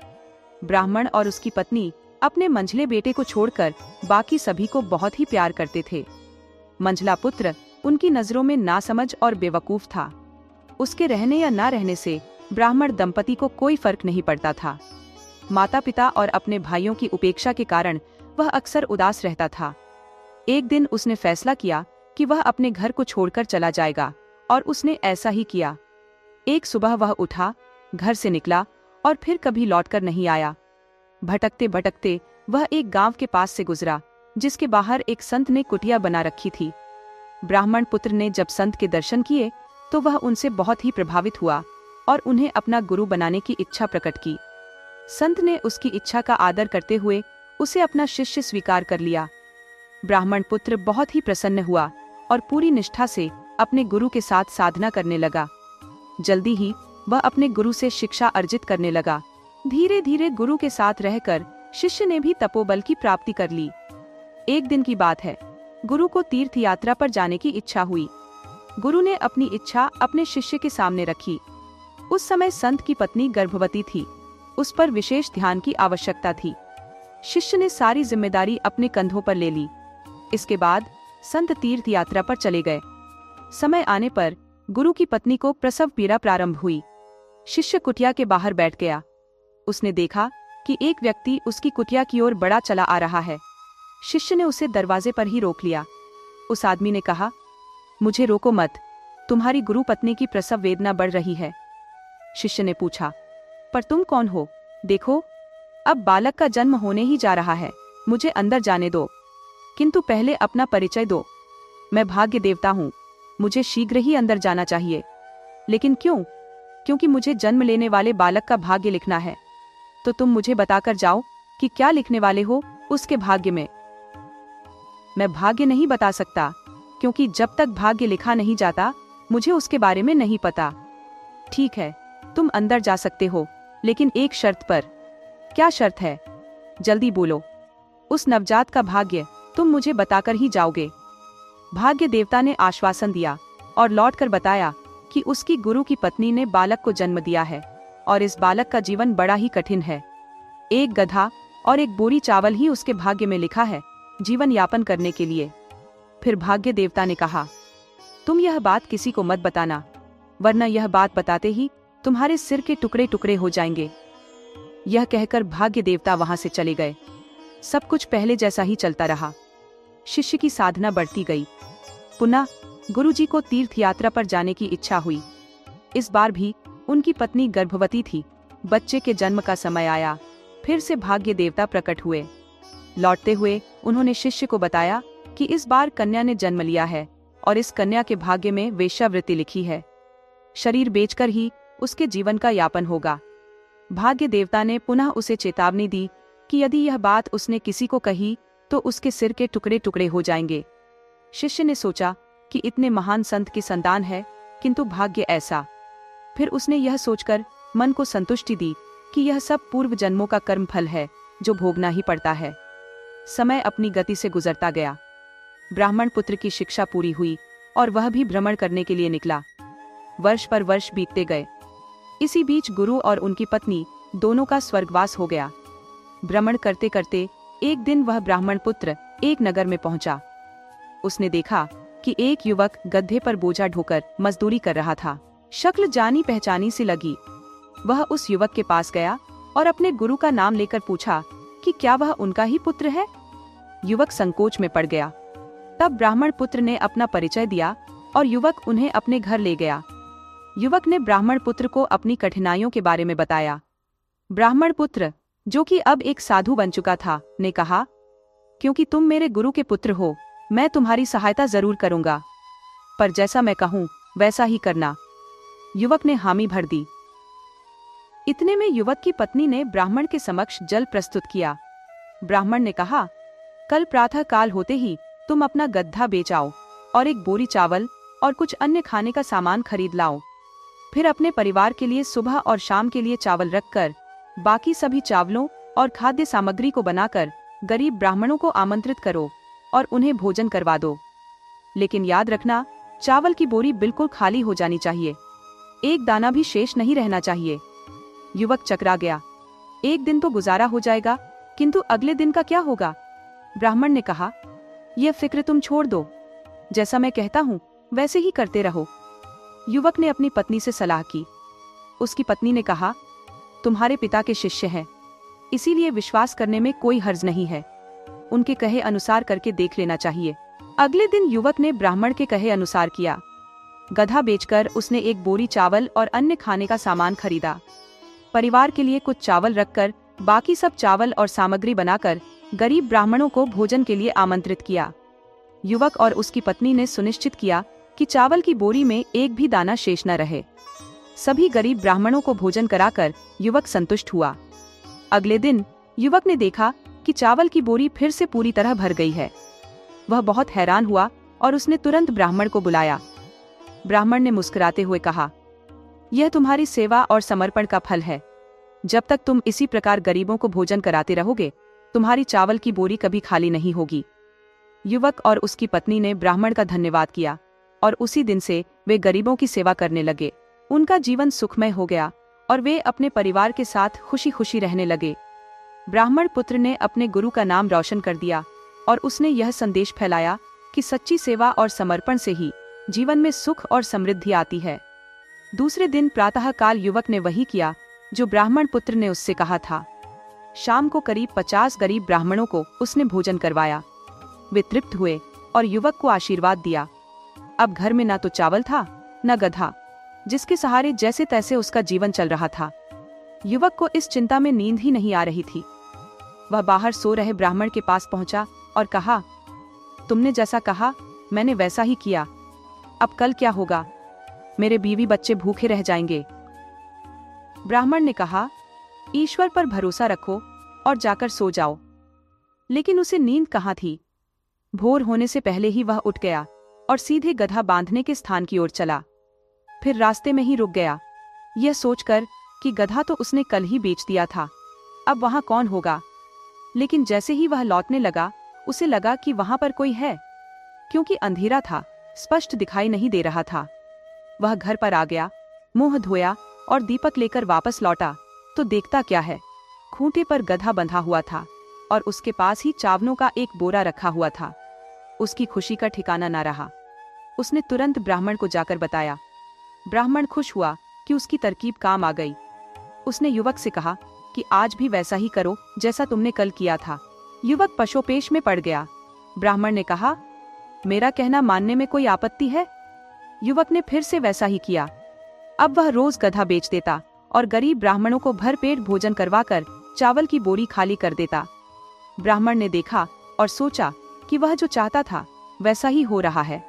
ब्राह्मण और उसकी पत्नी अपने मंझले बेटे को छोड़कर बाकी सभी को बहुत ही प्यार करते थे। मंझला पुत्र उनकी नजरों में नासमझ और बेवकूफ था। उसके रहने या ना रहने से ब्राह्मण दंपति को कोई फर्क नहीं पड़ता था। माता पिता और अपने भाइयों की उपेक्षा के कारण वह अक्सर उदास रहता था। एक दिन उसने फैसला किया कि वह अपने घर को छोड़कर चला जाएगा और उसने ऐसा ही किया। एक सुबह वह उठा, घर से निकला और फिर कभी लौटकर नहीं आया। भटकते भटकते वह एक गांव के पास से गुजरा जिसके बाहर एक संत ने कुटिया बना रखी थी। ब्राह्मण पुत्र ने जब संत के दर्शन किए तो वह उनसे बहुत ही प्रभावित हुआ और उन्हें अपना गुरु बनाने की इच्छा प्रकट की। संत ने उसकी इच्छा का आदर करते हुए उसे अपना शिष्य स्वीकार कर लिया। ब्राह्मण पुत्र बहुत ही प्रसन्न हुआ और पूरी निष्ठा से अपने गुरु के साथ साधना करने लगा। जल्दी ही वह अपने गुरु से शिक्षा अर्जित करने लगा। धीरे धीरे गुरु के साथ रहकर शिष्य ने भी तपोबल की प्राप्ति कर ली। एक दिन की बात है, गुरु को तीर्थ यात्रा पर जाने की इच्छा हुई। गुरु ने अपनी इच्छा अपने शिष्य के सामने रखी। उस समय संत की पत्नी गर्भवती थी। उस पर विशेष ध्यान की आवश्यकता थी। शिष्य ने सारी जिम्मेदारी अपने कंधों पर ले ली। इसके बाद संत तीर्थ यात्रा पर चले गए। समय आने पर गुरु की पत्नी को प्रसव पीड़ा प्रारंभ हुई। शिष्य कुटिया के बाहर बैठ गया। उसने देखा कि एक व्यक्ति उसकी कुटिया की ओर बढ़ा चला आ रहा है। शिष्य ने उसे दरवाजे पर ही रोक लिया। उस आदमी ने कहा, मुझे रोको मत, तुम्हारी गुरु पत्नी की प्रसव वेदना बढ़ रही है। शिष्य ने पूछा, पर तुम कौन हो? देखो, अब बालक का जन्म होने ही जा रहा है, मुझे अंदर जाने दो, किंतु पहले अपना परिचय दो। मैं भाग्य देवता हूँ, मुझे शीघ्र ही अंदर जाना चाहिए। लेकिन क्यों? क्योंकि मुझे जन्म लेने वाले बालक का भाग्य लिखना है। तो तुम मुझे बताकर जाओ कि क्या लिखने वाले हो उसके भाग्य में। मैं भाग्य नहीं बता सकता, क्योंकि जब तक भाग्य लिखा नहीं जाता मुझे उसके बारे में नहीं पता। ठीक है, तुम अंदर जा सकते हो, लेकिन एक शर्त पर। क्या शर्त है? जल्दी बोलो। उस नवजात का भाग्य तुम मुझे बताकर ही जाओगे। भाग्य देवता ने आश्वासन दिया और लौटकर बताया कि उसकी गुरु की पत्नी ने बालक को जन्म दिया है और इस बालक का जीवन बड़ा ही कठिन है। एक गधा और एक बोरी चावल ही उसके भाग्य में लिखा है जीवन यापन करने के लिए। फिर भाग्य देवता ने कहा, तुम यह बात किसी को मत बताना, वरना यह बात बताते ही तुम्हारे सिर के टुकड़े टुकड़े हो जाएंगे। यह कहकर भाग्य देवता वहां से चले गए। सब कुछ पहले जैसा ही चलता रहा। शिष्य की साधना बढ़ती गई। पुनः गुरुजी को तीर्थ यात्रा पर जाने की इच्छा हुई। इस बार भी उनकी पत्नी गर्भवती थी। बच्चे के जन्म का समय आया। फिर से भाग्य देवता प्रकट हुए। लौटते हुए उन्होंने शिष्य को बताया कि इस बार कन्या ने जन्म लिया है और इस कन्या के भाग्य में वेश्यावृत्ति लिखी है। शरीर बेचकर ही उसके जीवन का यापन होगा। भाग्य देवता ने पुनः उसे चेतावनी दी कि यदि यह बात उसने किसी को कही तो उसके सिर के टुकड़े टुकड़े हो जाएंगे। शिष्य ने सोचा कि इतने महान संत की संतान है, किंतु भाग्य ऐसा। फिर उसने यह सोचकर मन को संतुष्टि दी कि यह सब पूर्व जन्मों का कर्म फल है जो भोगना ही पड़ता है। समय अपनी गति से गुजरता गया। ब्राह्मण पुत्र की शिक्षा पूरी हुई और वह भी भ्रमण करने के लिए निकला। वर्ष पर वर्ष बीतते गए। इसी बीच गुरु और उनकी पत्नी दोनों का स्वर्गवास हो गया। भ्रमण करते करते एक दिन वह ब्राह्मण पुत्र एक नगर में पहुंचा। उसने देखा कि एक युवक गड्ढे पर बोझा ढोकर मजदूरी कर रहा था। शक्ल जानी पहचानी सी लगी। वह उस युवक के पास गया और अपने गुरु का नाम लेकर पूछा कि क्या वह उनका ही पुत्र है। युवक संकोच में पड़ गया। तब ब्राह्मण पुत्र ने अपना परिचय दिया और युवक उन्हें अपने घर ले गया। युवक ने ब्राह्मण पुत्र को अपनी कठिनाइयों के बारे में बताया। ब्राह्मण पुत्र, जो कि अब एक साधु बन चुका था, ने कहा, क्योंकि तुम मेरे गुरु के पुत्र हो, मैं तुम्हारी सहायता जरूर करूंगा, पर जैसा मैं कहूं वैसा ही करना। युवक ने हामी भर दी। इतने में युवक की पत्नी ने ब्राह्मण के समक्ष जल प्रस्तुत किया। ब्राह्मण ने कहा, कल प्रातः काल होते ही तुम अपना गड्ढा बेच आओ और एक बोरी चावल और कुछ अन्य खाने का सामान खरीद लाओ। फिर अपने परिवार के लिए सुबह और शाम के लिए चावल रखकर बाकी सभी चावलों और खाद्य सामग्री को बनाकर गरीब ब्राह्मणों को आमंत्रित करो और उन्हें भोजन करवा दो। लेकिन याद रखना, चावल की बोरी बिल्कुल खाली हो जानी चाहिए, एक दाना भी शेष नहीं रहना चाहिए। युवक चकरा गया। एक दिन तो गुजारा हो जाएगा, किंतु अगले दिन का क्या होगा? ब्राह्मण ने कहा, यह फिक्र तुम छोड़ दो, जैसा मैं कहता हूँ वैसे ही करते रहो। युवक ने अपनी पत्नी से सलाह की। उसकी पत्नी ने कहा, तुम्हारे पिता के शिष्य हैं, इसीलिए विश्वास करने में कोई हर्ज नहीं है, उनके कहे अनुसार करके देख लेना चाहिए। अगले दिन युवक ने ब्राह्मण के कहे अनुसार किया। गधा बेचकर उसने एक बोरी चावल और अन्य खाने का सामान खरीदा। परिवार के लिए कुछ चावल रखकर बाकी सब चावल और सामग्री बनाकर गरीब ब्राह्मणों को भोजन के लिए आमंत्रित किया। युवक और उसकी पत्नी ने सुनिश्चित किया कि चावल की बोरी में एक भी दाना शेष न रहे। सभी गरीब ब्राह्मणों को भोजन कराकर युवक संतुष्ट हुआ। अगले दिन युवक ने देखा कि चावल की बोरी फिर से पूरी तरह भर गई है। वह बहुत हैरान हुआ और उसने तुरंत ब्राह्मण को बुलाया। ब्राह्मण ने मुस्कुराते हुए कहा, यह तुम्हारी सेवा और समर्पण का फल है। जब तक तुम इसी प्रकार गरीबों को भोजन कराते रहोगे, तुम्हारी चावल की बोरी कभी खाली नहीं होगी। युवक और उसकी पत्नी ने ब्राह्मण का धन्यवाद किया और उसी दिन से वे गरीबों की सेवा करने लगे। उनका जीवन सुखमय हो गया और वे अपने परिवार के साथ खुशी खुशी रहने लगे। ब्राह्मण पुत्र ने अपने गुरु का नाम रोशन कर दिया और उसने यह संदेश फैलाया कि सच्ची सेवा और समर्पण से ही जीवन में सुख और समृद्धि आती है। दूसरे दिन प्रातः काल युवक ने वही किया जो ब्राह्मण पुत्र ने उससे कहा था। शाम को करीब 50 गरीब ब्राह्मणों को उसने भोजन करवाया। वे तृप्त हुए और युवक को आशीर्वाद दिया। अब घर में न तो चावल था न गधा, जिसके सहारे जैसे तैसे उसका जीवन चल रहा था। युवक को इस चिंता में नींद ही नहीं आ रही थी। वह बाहर सो रहे ब्राह्मण के पास पहुंचा और कहा, तुमने जैसा कहा मैंने वैसा ही किया। अब कल क्या होगा? मेरे बीवी बच्चे भूखे रह जाएंगे। ब्राह्मण ने कहा, ईश्वर पर भरोसा रखो और जाकर सो जाओ। लेकिन उसे नींद कहाँ थी। भोर होने से पहले ही वह उठ गया और सीधे गधा बांधने के स्थान की ओर चला। फिर रास्ते में ही रुक गया, यह सोचकर कि गधा तो उसने कल ही बेच दिया था, अब वहां कौन होगा। लेकिन जैसे ही वह लौटने लगा, उसे लगा कि वहां पर कोई है, क्योंकि अंधेरा था, स्पष्ट दिखाई नहीं दे रहा था। वह घर पर आ गया, मुंह धोया और दीपक लेकर वापस लौटा तो देखता क्या है, खूंटे पर गधा बंधा हुआ था और उसके पास ही चावलों का एक बोरा रखा हुआ था। उसकी खुशी का ठिकाना ना रहा। उसने तुरंत ब्राह्मण को जाकर बताया। ब्राह्मण खुश हुआ कि उसकी तरकीब काम आ गई। उसने युवक से कहा कि आज भी वैसा ही करो जैसा तुमने कल किया था। युवक पशोपेश में पड़ गया। ब्राह्मण ने कहा, मेरा कहना मानने में कोई आपत्ति है? युवक ने फिर से वैसा ही किया। अब वह रोज गधा बेच देता और गरीब ब्राह्मणों को भरपेट भोजन करवाकर चावल की बोरी खाली कर देता। ब्राह्मण ने देखा और सोचा कि वह जो चाहता था वैसा ही हो रहा है।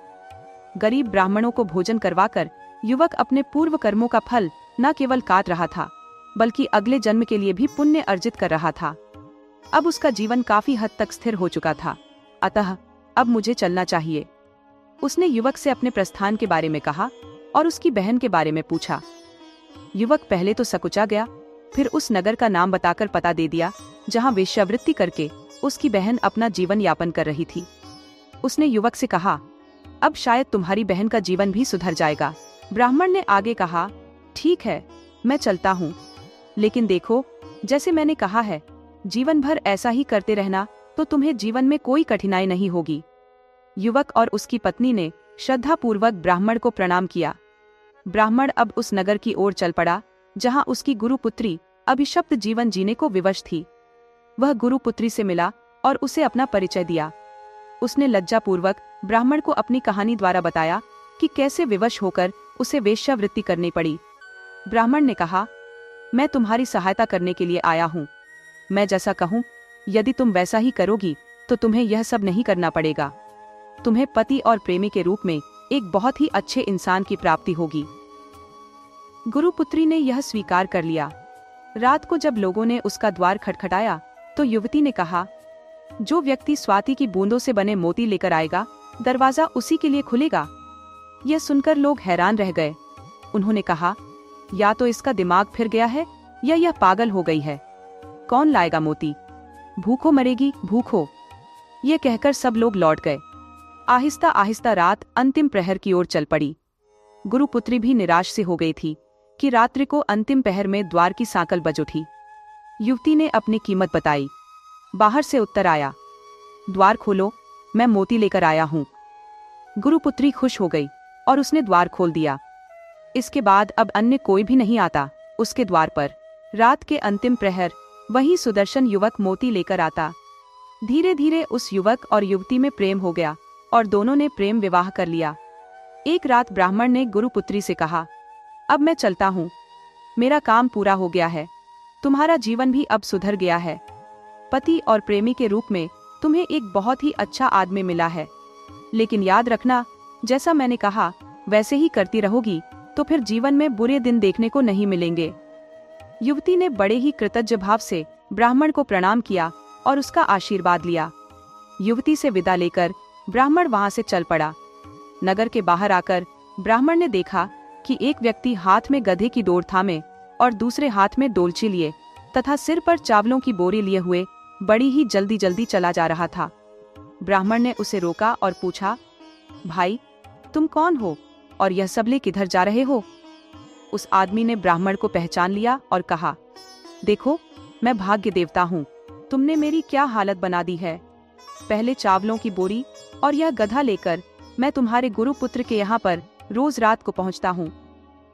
गरीब ब्राह्मणों को भोजन करवाकर युवक अपने पूर्व कर्मों का फल न केवल काट रहा था, बल्कि अगले जन्म के लिए भी पुण्य अर्जित कर रहा था। अब उसका जीवन काफी हद तक स्थिर हो चुका था, अतः अब मुझे चलना चाहिए। उसने युवक से अपने प्रस्थान के बारे में कहा और उसकी बहन के बारे में पूछा। युवक पहले तो सकुचा गया, फिर उस नगर का नाम बताकर पता दे दिया जहां वेश्यावृत्ति करके उसकी बहन अपना जीवन यापन कर रही थी। उसने युवक से कहा, अब शायद तुम्हारी बहन का जीवन भी सुधर जाएगा। ब्राह्मण ने आगे कहा, ठीक है, मैं चलता हूँ, लेकिन देखो, जैसे मैंने कहा है, जीवन भर ऐसा ही करते रहना तो तुम्हें जीवन में कोई कठिनाई नहीं होगी। युवक और उसकी पत्नी ने श्रद्धापूर्वक ब्राह्मण को प्रणाम किया। ब्राह्मण अब उस नगर की ओर चल पड़ा जहां उसकी गुरुपुत्री अभिशप्त जीवन जीने को विवश थी। वह गुरुपुत्री से मिला और उसे अपना परिचय दिया। उसने लज्जापूर्वक ब्राह्मण को अपनी कहानी द्वारा बताया कि कैसे विवश होकर उसे वेश्यावृत्ति करनी पड़ी। ब्राह्मण ने कहा, मैं तुम्हारी सहायता करने के लिए आया हूँ। मैं जैसा कहूँ, यदि तुम वैसा ही करोगी तो तुम्हें यह सब नहीं करना पड़ेगा। तुम्हें पति और प्रेमी के रूप में एक बहुत ही अच्छे इंसान की प्राप्ति होगी। गुरुपुत्री ने यह स्वीकार कर लिया। रात को जब लोगों ने उसका द्वार खटखटाया तो युवती ने कहा, जो व्यक्ति स्वाति की बूंदों से बने मोती लेकर आएगा, दरवाजा उसी के लिए खुलेगा। यह सुनकर लोग हैरान रह गए। उन्होंने कहा, या तो इसका दिमाग फिर गया है या यह पागल हो गई है। कौन लाएगा मोती? भूखों मरेगी, भूखों। यह कहकर सब लोग लौट गए। आहिस्ता आहिस्ता रात अंतिम प्रहर की ओर चल पड़ी। गुरुपुत्री भी निराश से हो गई थी कि रात्रि को अंतिम पहर में द्वार की सांकल बज उठी। युवती ने अपनी कीमत बताई। बाहर से उत्तर आया, द्वार खोलो, मैं मोती लेकर आया हूं। गुरुपुत्री खुश हो गई और उसने द्वार खोल दिया। इसके बाद अब अन्य कोई भी नहीं आता उसके द्वार पर। रात के अंतिम प्रहर वही सुदर्शन युवक मोती लेकर आता। धीरे धीरे उस युवक और युवती में प्रेम हो गया और दोनों ने प्रेम विवाह कर लिया। एक रात ब्राह्मण ने गुरुपुत्री से कहा, अब मैं चलता हूँ, मेरा काम पूरा हो गया है, तुम्हारा जीवन भी अब सुधर गया है। पति और प्रेमी के रूप में तुम्हें एक बहुत ही अच्छा आदमी मिला है, लेकिन याद रखना, जैसा मैंने कहा वैसे ही करती रहोगी तो फिर जीवन में बुरे दिन देखने को नहीं मिलेंगे। युवती ने बड़े ही कृतज्ञ भाव से ब्राह्मण को प्रणाम किया और उसका आशीर्वाद लिया। युवती से विदा लेकर ब्राह्मण वहां से चल पड़ा। नगर के बाहर आकर ब्राह्मण ने देखा कि एक व्यक्ति हाथ में गधे की डोर थामे और दूसरे हाथ में डोलची लिए तथा सिर पर चावलों की बोरी लिए हुए बड़ी ही जल्दी जल्दी चला जा रहा था। ब्राह्मण ने उसे रोका और पूछा, भाई तुम कौन हो और यह सब ले किधर जा रहे हो? उस आदमी ने ब्राह्मण को पहचान लिया और कहा, देखो, मैं भाग्य देवता हूँ, तुमने मेरी क्या हालत बना दी है। पहले चावलों की बोरी और यह गधा लेकर मैं तुम्हारे गुरुपुत्र के यहाँ पर रोज रात को पहुँचता हूँ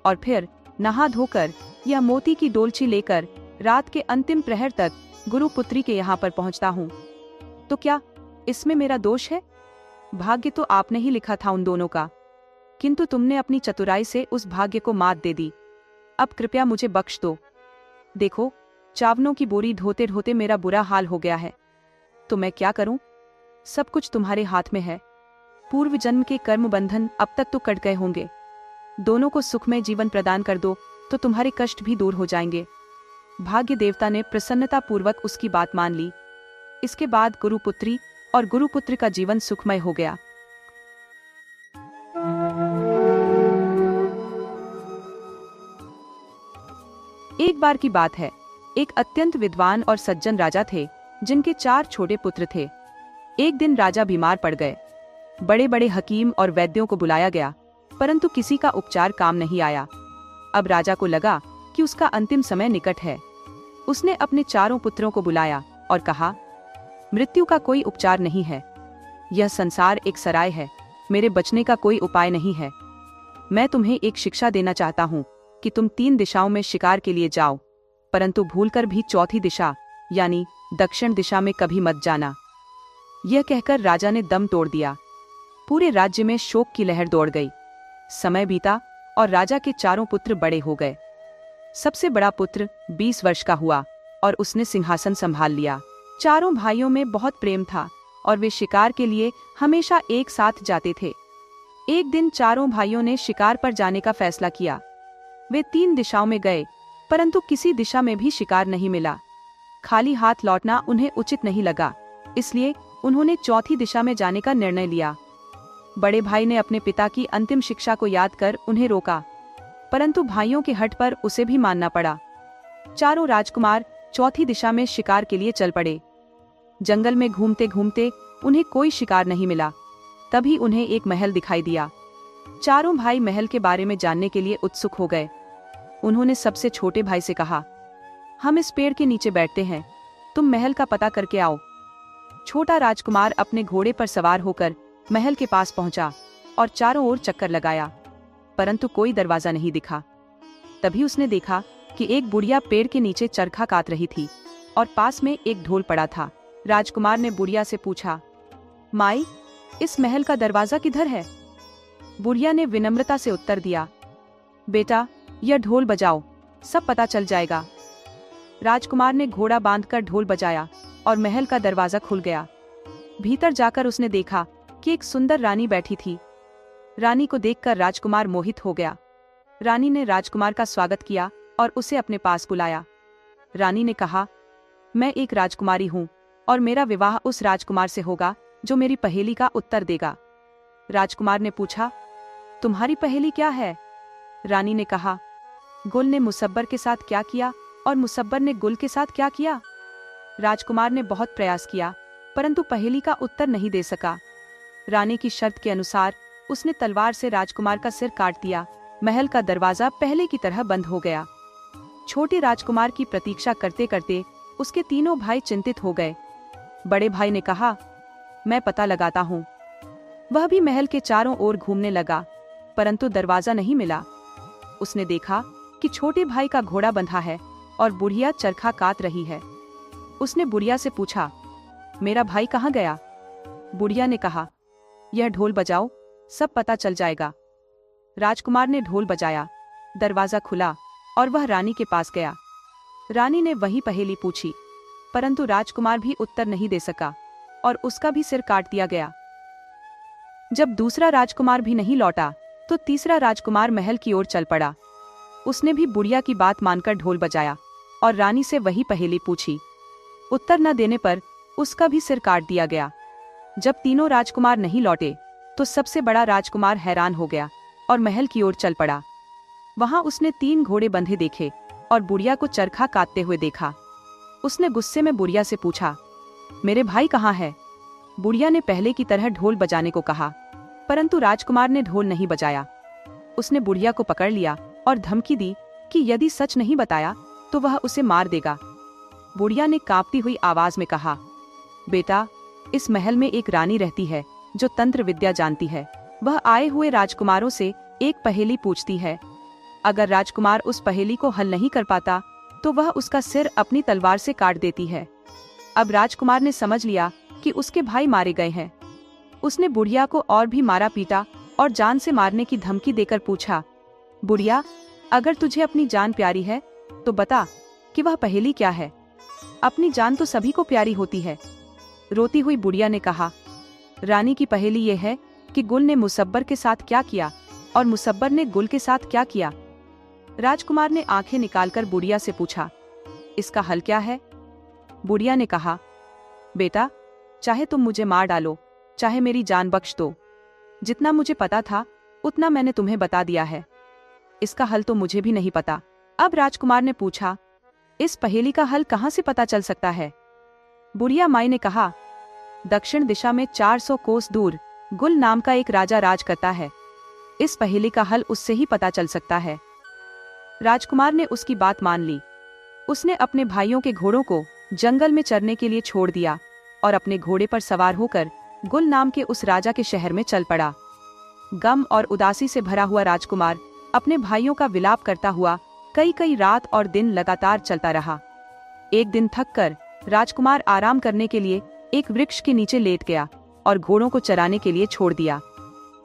और फिर नहा धोकर यह मोती की डोलची लेकर रात के अंतिम प्रहर तक गुरुपुत्री के यहाँ पर पहुँचता हूँ। तो क्या इसमें मेरा दोष है? भाग्य तो आपने ही लिखा था उन दोनों का, किंतु तुमने अपनी चतुराई से उस भाग्य को मात दे दी। अब कृपया मुझे बख्श दो। देखो, चावलों की बोरी ढोते ढोते मेरा बुरा हाल हो गया है, तो मैं क्या करूं? सब कुछ तुम्हारे हाथ में है। पूर्व जन्म के कर्म बंधन अब तक तो कट गए होंगे। दोनों को सुखमय जीवन प्रदान कर दो तो तुम्हारे कष्ट भी दूर हो जाएंगे। भाग्य देवता ने प्रसन्नता पूर्वक उसकी बात मान ली। इसके बाद गुरुपुत्री और गुरुपुत्र का जीवन सुखमय हो गया। एक बार की बात है, एक अत्यंत विद्वान और सज्जन राजा थे जिनके 4 छोटे पुत्र थे। एक दिन राजा बीमार पड़ गए। बड़े बड़े हकीम और वैद्यों को बुलाया गया, परंतु किसी का उपचार काम नहीं आया। अब राजा को लगा कि उसका अंतिम समय निकट है। उसने अपने 4 पुत्रों को बुलाया और कहा, मृत्यु का कोई उपचार नहीं है। यह संसार एक सराय है, मेरे बचने का कोई उपाय नहीं है। मैं तुम्हें एक शिक्षा देना चाहता हूँ कि तुम 3 दिशाओं में शिकार के लिए जाओ, परंतु भूलकर भी चौथी दिशा यानी दक्षिण दिशा में कभी मत जाना। यह कहकर राजा ने दम तोड़ दिया। पूरे राज्य में शोक की लहर दौड़ गई। समय बीता और राजा के 4 पुत्र बड़े हो गए। सबसे बड़ा पुत्र 20 वर्ष का हुआ और उसने सिंहासन संभाल लिया। 4 भाइयों में बहुत प्रेम था और वे शिकार के लिए हमेशा एक साथ जाते थे। एक दिन 4 भाइयों ने शिकार पर जाने का फैसला किया। वे 3 दिशाओं में गए, परंतु किसी दिशा में भी शिकार नहीं मिला। खाली हाथ लौटना उन्हें उचित नहीं लगा, इसलिए उन्होंने चौथी दिशा में जाने का निर्णय लिया। बड़े भाई ने अपने पिता की अंतिम शिक्षा को याद कर उन्हें रोका, परंतु भाइयों के हठ पर उसे भी मानना पड़ा। 4 राजकुमार चौथी दिशा में शिकार के लिए चल पड़े। जंगल में घूमते घूमते उन्हें कोई शिकार नहीं मिला। तभी उन्हें एक महल दिखाई दिया। 4 भाई महल के बारे में जानने के लिए उत्सुक हो गए। उन्होंने सबसे छोटे भाई से कहा, हम इस पेड़ के नीचे बैठते हैं, तुम महल का पता करके आओ। छोटा राजकुमार अपने घोड़े पर सवार होकर महल के पास पहुंचा और चारों ओर चक्कर लगाया, परंतु कोई दरवाजा नहीं दिखा। तभी उसने देखा कि एक बुढ़िया पेड़ के नीचे चरखा काट रही थी और पास में एक ढोल पड़ा था। राजकुमार ने बुढ़िया से पूछा, माई, इस महल का दरवाजा किधर है? बुढ़िया ने विनम्रता से उत्तर दिया, बेटा, यह ढोल बजाओ, सब पता चल जाएगा। राजकुमार ने घोड़ा बांधकर ढोल बजाया और महल का दरवाजा खुल गया। भीतर जाकर उसने देखा कि एक सुंदर रानी बैठी थी। रानी को देखकर राजकुमार मोहित हो गया। रानी ने राजकुमार का स्वागत किया और उसे अपने पास बुलाया। रानी ने कहा, मैं एक राजकुमारी हूँ और मेरा विवाह उस राजकुमार से होगा जो मेरी पहेली का उत्तर देगा। राजकुमार ने पूछा, तुम्हारी पहेली क्या है? रानी ने कहा, गुल ने मुसब्बर के साथ क्या किया और मुसब्बर ने गुल के साथ क्या किया? राजकुमार ने बहुत प्रयास किया परंतु पहेली का उत्तर नहीं दे सका। रानी की शर्त के अनुसार उसने तलवार से राजकुमार का सिर काट दिया। महल का दरवाजा पहले की तरह बंद हो गया। छोटे राजकुमार की प्रतीक्षा करते करते उसके तीनों भाई चिंतित हो गए। बड़े भाई ने कहा, मैं पता लगाता हूँ। वह भी महल के चारों ओर घूमने लगा परंतु दरवाजा नहीं मिला। उसने देखा कि छोटे भाई का घोड़ा बंधा है और बुढ़िया चरखा काट रही है। उसने बुढ़िया से पूछा, मेरा भाई कहाँ गया? बुढ़िया ने कहा, यह ढोल बजाओ, सब पता चल जाएगा। राजकुमार ने ढोल बजाया, दरवाजा खुला और वह रानी के पास गया। रानी ने वही पहेली पूछी परंतु राजकुमार भी उत्तर नहीं दे सका और उसका भी सिर काट दिया गया। जब दूसरा राजकुमार भी नहीं लौटा तो तीसरा राजकुमार महल की ओर चल पड़ा। उसने भी बुढ़िया की बात मानकर ढोल बजाया और रानी से वही पहेली पूछी। उत्तर न देने पर उसका भी सिर काट दिया गया। जब तीनों राजकुमार नहीं लौटे तो सबसे बड़ा राजकुमार हैरान हो गया और महल की ओर चल पड़ा। वहां उसने 3 घोड़े बंधे देखे और बुढ़िया को चरखा काटते हुए देखा। उसने गुस्से में बुढ़िया से पूछा, मेरे भाई कहाँ है? बुढ़िया ने पहले की तरह ढोल बजाने को कहा परंतु राजकुमार ने ढोल नहीं बजाया। उसने बुढ़िया को पकड़ लिया और धमकी दी कि यदि सच नहीं बताया तो वह उसे मार देगा। बुढ़िया ने कांपती हुई आवाज में कहा, बेटा, इस महल में एक रानी रहती है जो तंत्र विद्या जानती है। वह आए हुए राजकुमारों से एक पहेली पूछती है। अगर राजकुमार उस पहेली को हल नहीं कर पाता तो वह उसका सिर अपनी तलवार से काट देती है। अब राजकुमार ने समझ लिया कि उसके भाई मारे गए हैं। उसने बुढ़िया को और भी मारा पीटा और जान से मारने की धमकी देकर पूछा, बुढ़िया, अगर तुझे अपनी जान प्यारी है तो बता कि वह पहेली क्या है? अपनी जान तो सभी को प्यारी होती है। रोती हुई बुढ़िया ने कहा, रानी की पहेली यह है कि गुल ने मुसब्बर के साथ क्या किया और मुसब्बर ने गुल के साथ क्या किया। राजकुमार ने आंखें निकालकर बुढ़िया से पूछा, इसका हल क्या है? बुढ़िया ने कहा, बेटा, चाहे तुम मुझे मार डालो, चाहे मेरी जान बख्श दो। जितना मुझे पता था उतना मैंने तुम्हें बता दिया है। इसका हल तो मुझे भी नहीं पता। अब राजकुमार ने पूछा, इस पहेली का हल कहाँ से पता चल सकता है? बुढ़िया माई ने कहा, दक्षिण दिशा में 400 कोस दूर गुल नाम का एक राजा राज करता है। इस पहेली का हल उससे ही पता चल सकता है। राजकुमार ने उसकी बात मान ली। उसने अपने भाइयों के घोड़ों को जंगल में चरने के लिए छोड़ दिया और अपने घोड़े पर सवार होकर गुल नाम के उस राजा के शहर में चल पड़ा। गम और उदासी से भरा हुआ राजकुमार अपने भाइयों का विलाप करता हुआ कई कई रात और दिन लगातार चलता रहा। एक दिन थककर राजकुमार आराम करने के लिए एक वृक्ष के नीचे लेट गया और घोड़ों को चराने के लिए छोड़ दिया।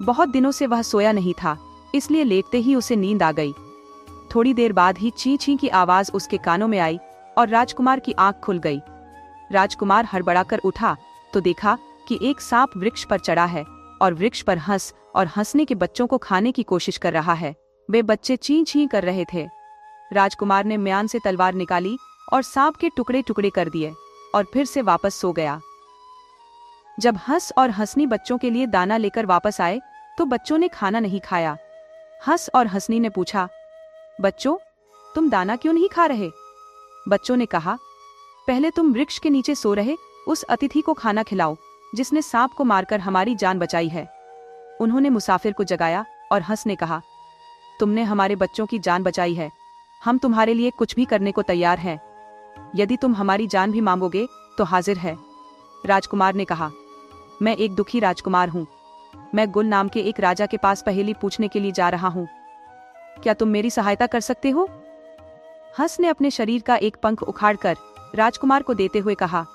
बहुत दिनों से वह सोया नहीं था, इसलिए लेटते ही उसे नींद आ गई। थोड़ी देर बाद ही ची ची की आवाज उसके कानों में आई और राजकुमार की आंख खुल गई। राजकुमार हड़बड़ाकर उठा तो देखा कि एक सांप वृक्ष पर चढ़ा है और वृक्ष पर हंस और हंसने के बच्चों को खाने की कोशिश कर रहा है। वे बच्चे ची ची कर रहे थे। राजकुमार ने म्यान से तलवार निकाली और सांप के टुकड़े टुकड़े कर दिए और फिर से वापस सो गया। जब हंस और हंसनी बच्चों के लिए दाना लेकर वापस आए तो बच्चों ने खाना नहीं खाया। हंस और हंसनी ने पूछा, बच्चों, तुम दाना क्यों नहीं खा रहे? बच्चों ने कहा, पहले तुम वृक्ष के नीचे सो रहे उस अतिथि को खाना खिलाओ जिसने सांप को मारकर हमारी जान बचाई है। उन्होंने मुसाफिर को जगाया और हंस ने कहा, तुमने हमारे बच्चों की जान बचाई है, हम तुम्हारे लिए कुछ भी करने को तैयार हैं। यदि तुम हमारी जान भी मांगोगे तो हाजिर है। राजकुमार ने कहा, मैं एक दुखी राजकुमार हूँ। मैं गुल नाम के एक राजा के पास पहेली पूछने के लिए जा रहा हूँ। क्या तुम मेरी सहायता कर सकते हो? हंस ने अपने शरीर का एक पंख उखाड़कर राजकुमार को देते हुए कहा,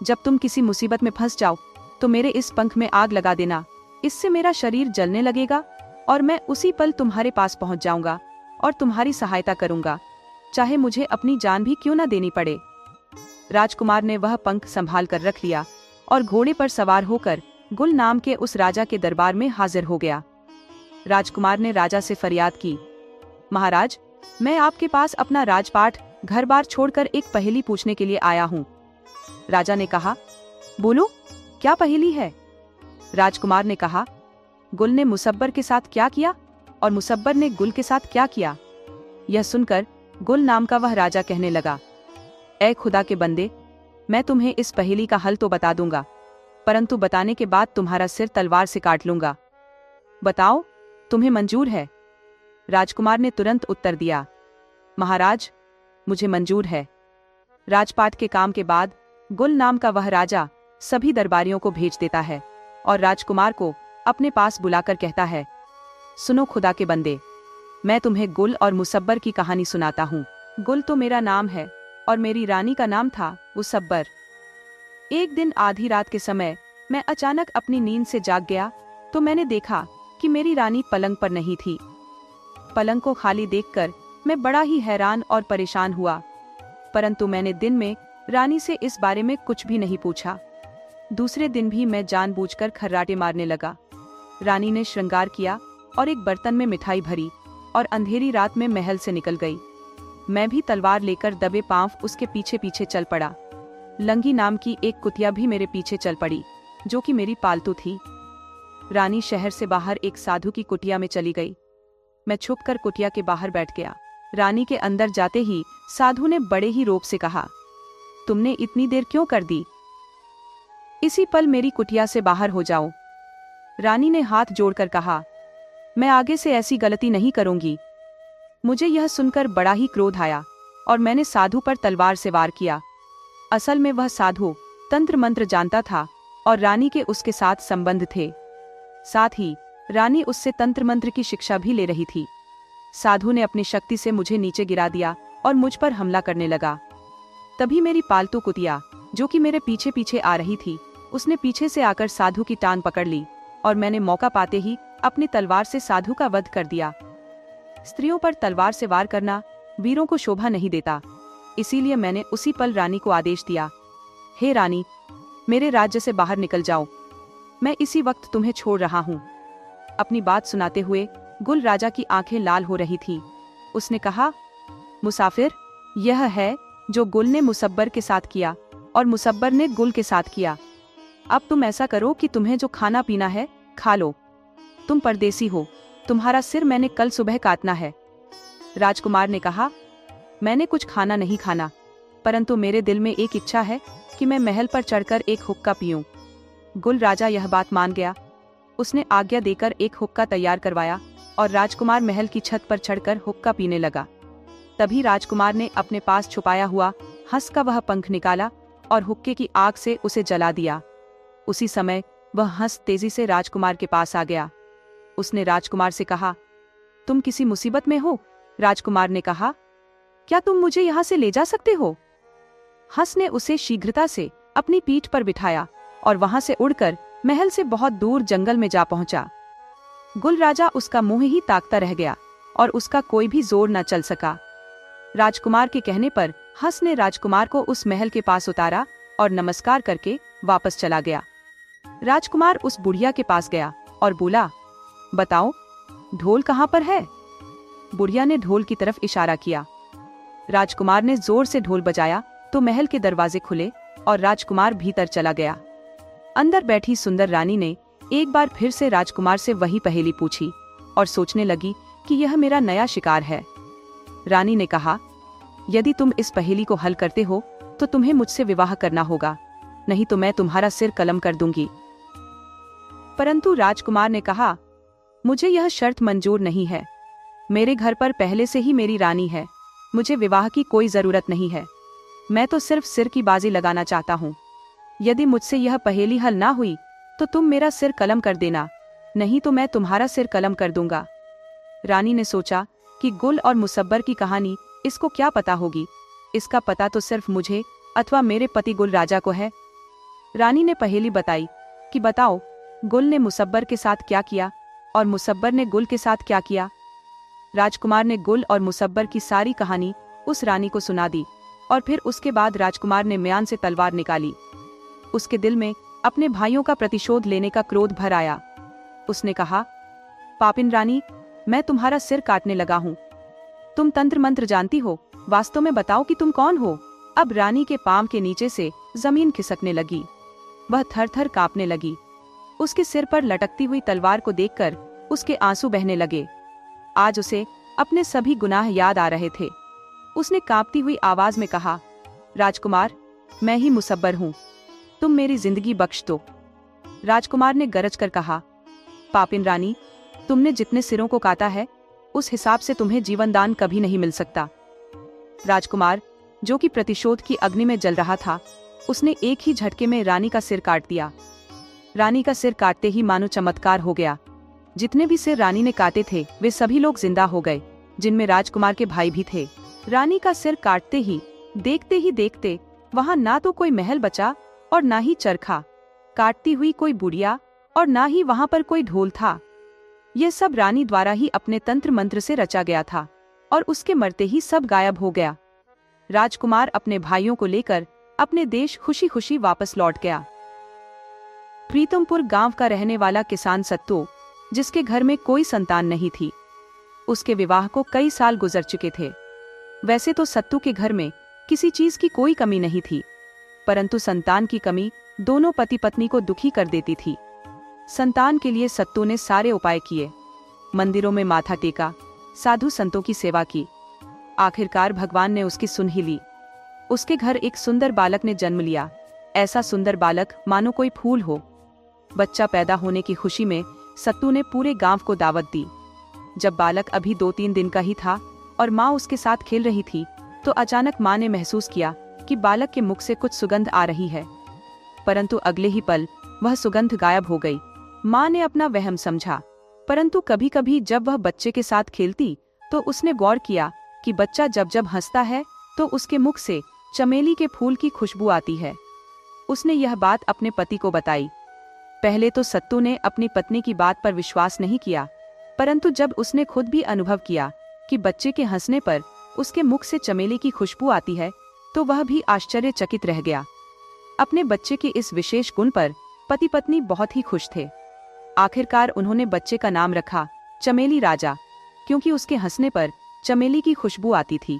जब तुम किसी मुसीबत में फंस जाओ तो मेरे इस पंख में आग लगा देना। इससे मेरा शरीर जलने लगेगा और मैं उसी पल तुम्हारे पास पहुंच जाऊंगा और तुम्हारी सहायता करूंगा, चाहे मुझे अपनी जान भी क्यों न देनी पड़े। राजकुमार ने वह पंख संभाल कर रख लिया और घोड़े पर सवार होकर गुल नाम के उस राजा के दरबार में हाजिर हो गया। राजकुमार ने राजा से फरियाद की, महाराज, मैं आपके पास अपना राजपाट घर बार छोड़कर एक पहेली पूछने के लिए आया हूँ। राजा ने कहा, बोलो, क्या पहेली है? राजकुमार ने कहा, गुल ने मुसब्बर के साथ क्या किया और मुसब्बर ने गुल के साथ क्या किया? यह सुनकर गुल नाम का वह राजा कहने लगा, ऐ खुदा के बंदे, मैं तुम्हें इस पहेली का हल तो बता दूंगा, परंतु बताने के बाद तुम्हारा सिर तलवार से काट लूंगा। बताओ, तुम्हें मंजूर है? राजकुमार ने तुरंत उत्तर दिया, महाराज, मुझे मंजूर है। राजपाट के काम के बाद गुल नाम का वह राजा सभी दरबारियों को भेज देता है और राजकुमार को अपने पास बुलाकर कहता है, सुनो खुदा के बंदे, मैं तुम्हें गुल और मुसब्बर की कहानी सुनाता हूँ। गुल तो मेरा नाम है और मेरी रानी का नाम था मुसब्बर। एक दिन आधी रात के समय मैं अचानक अपनी नींद से जाग गया तो मैंने देखा कि मेरी रानी पलंग पर नहीं थी। पलंग को खाली देखकर मैं बड़ा ही हैरान और परेशान हुआ, परंतु मैंने दिन में रानी से इस बारे में कुछ भी नहीं पूछा। दूसरे दिन भी मैं जानबूझकर खर्राटे मारने लगा। रानी ने श्रृंगार किया और एक बर्तन में मिठाई भरी और अंधेरी रात में महल से निकल गई। मैं भी तलवार लेकर दबे पांव उसके पीछे पीछे चल पड़ा। लंगी नाम की एक कुतिया भी मेरे पीछे चल पड़ी, जो कि मेरी पालतू थी। रानी शहर से बाहर एक साधु की कुटिया में चली गई। मैं छुपकर कुटिया के बाहर बैठ गया। रानी के अंदर जाते ही साधु ने बड़े ही रोब से कहा, तुमने इतनी देर क्यों कर दी? इसी पल मेरी कुटिया से बाहर हो जाओ। रानी ने हाथ जोड़कर कहा, मैं आगे से ऐसी गलती नहीं करूंगी। मुझे यह सुनकर बड़ा ही क्रोध आया और मैंने साधु पर तलवार से वार किया। असल में वह साधु तंत्र मंत्र जानता था और रानी के उसके साथ संबंध थे। साथ ही रानी उससे तंत्र मंत्र की शिक्षा भी ले रही थी। साधु ने अपनी शक्ति से मुझे नीचे गिरा दिया और मुझ पर हमला करने लगा। तभी मेरी पालतू कुतिया, जो कि मेरे पीछे पीछे आ रही थी, उसने पीछे से आकर साधु की टांग पकड़ ली और मैंने मौका पाते ही अपनी तलवार से साधु का वध कर दिया। स्त्रियों पर तलवार से वार करना वीरों को शोभा नहीं देता, इसीलिए मैंने उसी पल रानी को आदेश दिया, हे रानी, मेरे राज्य से बाहर निकल जाओ, मैं इसी वक्त तुम्हें छोड़ रहा हूँ। अपनी बात सुनाते हुए गुल राजा की आंखें लाल हो रही थी। उसने कहा, मुसाफिर, यह है जो गुल ने मुसब्बर के साथ किया और मुसब्बर ने गुल के साथ किया। अब तुम ऐसा करो कि तुम्हें जो खाना पीना है खा लो। तुम परदेसी हो, तुम्हारा सिर मैंने कल सुबह काटना है। राजकुमार ने कहा, मैंने कुछ खाना नहीं खाना, परंतु मेरे दिल में एक इच्छा है कि मैं महल पर चढ़कर एक हुक्का पीऊं। गुल राजा यह बात मान गया। उसने आज्ञा देकर एक हुक्का तैयार करवाया और राजकुमार महल की छत पर चढ़कर हुक्का पीने लगा। तभी राजकुमार ने अपने पास छुपाया हुआ हंस का वह पंख निकाला और हुक्के की आग से उसे जला दिया। उसी समय वह हंस तेजी से राजकुमार के पास आ गया। उसने राजकुमार से कहा, तुम किसी मुसीबत में हो? राजकुमार ने कहा, क्या तुम मुझे यहाँ से ले जा सकते हो? हंस ने उसे शीघ्रता से अपनी पीठ पर बिठाया और वहां से उड़कर महल से बहुत दूर जंगल में जा पहुंचा। गुल राजा उसका मुंह ही ताकता रह गया और उसका कोई भी जोर न चल सका। राजकुमार के कहने पर हंस ने राजकुमार को उस महल के पास उतारा और नमस्कार करके वापस चला गया। राजकुमार उस बुढ़िया के पास गया और बोला, बताओ, ढोल कहाँ पर है? बुढ़िया ने ढोल की तरफ इशारा किया। राजकुमार ने जोर से ढोल बजाया तो महल के दरवाजे खुले और राजकुमार भीतर चला गया। अंदर बैठी सुंदर रानी ने एक बार फिर से राजकुमार से वही पहेली पूछी और सोचने लगी कि यह मेरा नया शिकार है। रानी ने कहा, यदि तुम इस पहेली को हल करते हो तो तुम्हें मुझसे विवाह करना होगा, नहीं तो मैं तुम्हारा सिर कलम कर दूंगी। परंतु राजकुमार ने कहा, मुझे यह शर्त मंजूर नहीं है। मेरे घर पर पहले से ही मेरी रानी है, मुझे विवाह की कोई जरूरत नहीं है। मैं तो सिर्फ सिर की बाजी लगाना चाहता हूँ। यदि मुझसे यह पहेली हल ना हुई तो तुम मेरा सिर कलम कर देना, नहीं तो मैं तुम्हारा सिर कलम कर दूंगा। रानी ने सोचा कि गुल और मुसब्बर की कहानी इसको क्या पता होगी, इसका पता तो सिर्फ मुझे अथवा मेरे पति गुल राजा को है। रानी ने पहेली बताई कि बताओ, गुल ने मुसब्बर के साथ क्या किया और मुसब्बर ने गुल के साथ क्या किया। राजकुमार ने गुल और मुसब्बर की सारी कहानी उस रानी को सुना दी और फिर उसके बाद राजकुमार ने म्यान से तलवार निकाली। उसके दिल में अपने भाइयों का प्रतिशोध लेने का क्रोध भर आया। उसने कहा, पापिन रानी, मैं तुम्हारा सिर काटने लगा हूँ। तुम तंत्र मंत्र जानती हो, वास्तव में बताओ कि तुम कौन हो। अब रानी के पांव के नीचे से जमीन खिसकने लगी। वह थर थर कांपने लगी। उसके सिर पर लटकती हुई तलवार को देखकर उसके आंसू बहने लगे। आज उसे अपने सभी गुनाह याद आ रहे थे। उसने कांपती हुई आवाज में कहा, राजकुमार, मैं ही मुसब्बर हूँ, तुम मेरी जिंदगी बख्श दो। राजकुमार ने गरज कर कहा, पापिन रानी, तुमने जितने सिरों को काटा है उस हिसाब से तुम्हें जीवन दान कभी नहीं मिल सकता। राजकुमार, जो कि प्रतिशोध की अग्नि में जल रहा था, उसने एक ही झटके में रानी का सिर काट दिया। रानी का सिर काटते ही मानो चमत्कार हो गया। जितने भी सिर रानी ने काटे थे वे सभी लोग जिंदा हो गए, जिनमें राजकुमार के भाई भी थे। रानी का सिर काटते ही देखते वहां ना तो कोई महल बचा और ना ही चरखा, काटती हुई कोई बुढ़िया और ना ही वहां पर कोई ढोल था। यह सब रानी द्वारा ही अपने तंत्र मंत्र से रचा गया था और उसके मरते ही सब गायब हो गया। राजकुमार अपने भाइयों को लेकर अपने देश खुशी खुशी वापस लौट गया। प्रीतमपुर गांव का रहने वाला किसान सत्तू, जिसके घर में कोई संतान नहीं थी, उसके विवाह को कई साल गुजर चुके थे। वैसे तो सत्तू के घर में किसी चीज की कोई कमी नहीं थी, परंतु संतान की कमी दोनों पति पत्नी को दुखी कर देती थी। संतान के लिए सत्तू ने सारे उपाय किए, मंदिरों में माथा टेका, साधु संतों की सेवा की। आखिरकार भगवान ने उसकी सुन ही ली। उसके घर एक सुंदर बालक ने जन्म लिया। ऐसा सुंदर बालक मानो कोई फूल हो। बच्चा पैदा होने की खुशी में सत्तू ने पूरे गांव को दावत दी। जब बालक अभी 2-3 दिन का ही था और माँ उसके साथ खेल रही थी, तो अचानक माँ ने महसूस किया कि बालक के मुख से कुछ सुगंध आ रही है, परंतु अगले ही पल वह सुगंध गायब हो गई। माँ ने अपना वहम समझा, परंतु कभी कभी जब वह बच्चे के साथ खेलती तो उसने गौर किया कि बच्चा जब जब हंसता है तो उसके मुख से चमेली के फूल की खुशबू आती है। उसने यह बात अपने पति को बताई। पहले तो सत्तू ने अपनी पत्नी की बात पर विश्वास नहीं किया, परंतु जब उसने खुद भी अनुभव किया कि बच्चे के हंसने पर उसके मुख से चमेली की खुशबू आती है, तो वह भी आश्चर्यचकित रह गया। अपने बच्चे के इस विशेष गुण पर पति पत्नी बहुत ही खुश थे। आखिरकार उन्होंने बच्चे का नाम रखा चमेली राजा, क्योंकि उसके हंसने पर चमेली की खुशबू आती थी।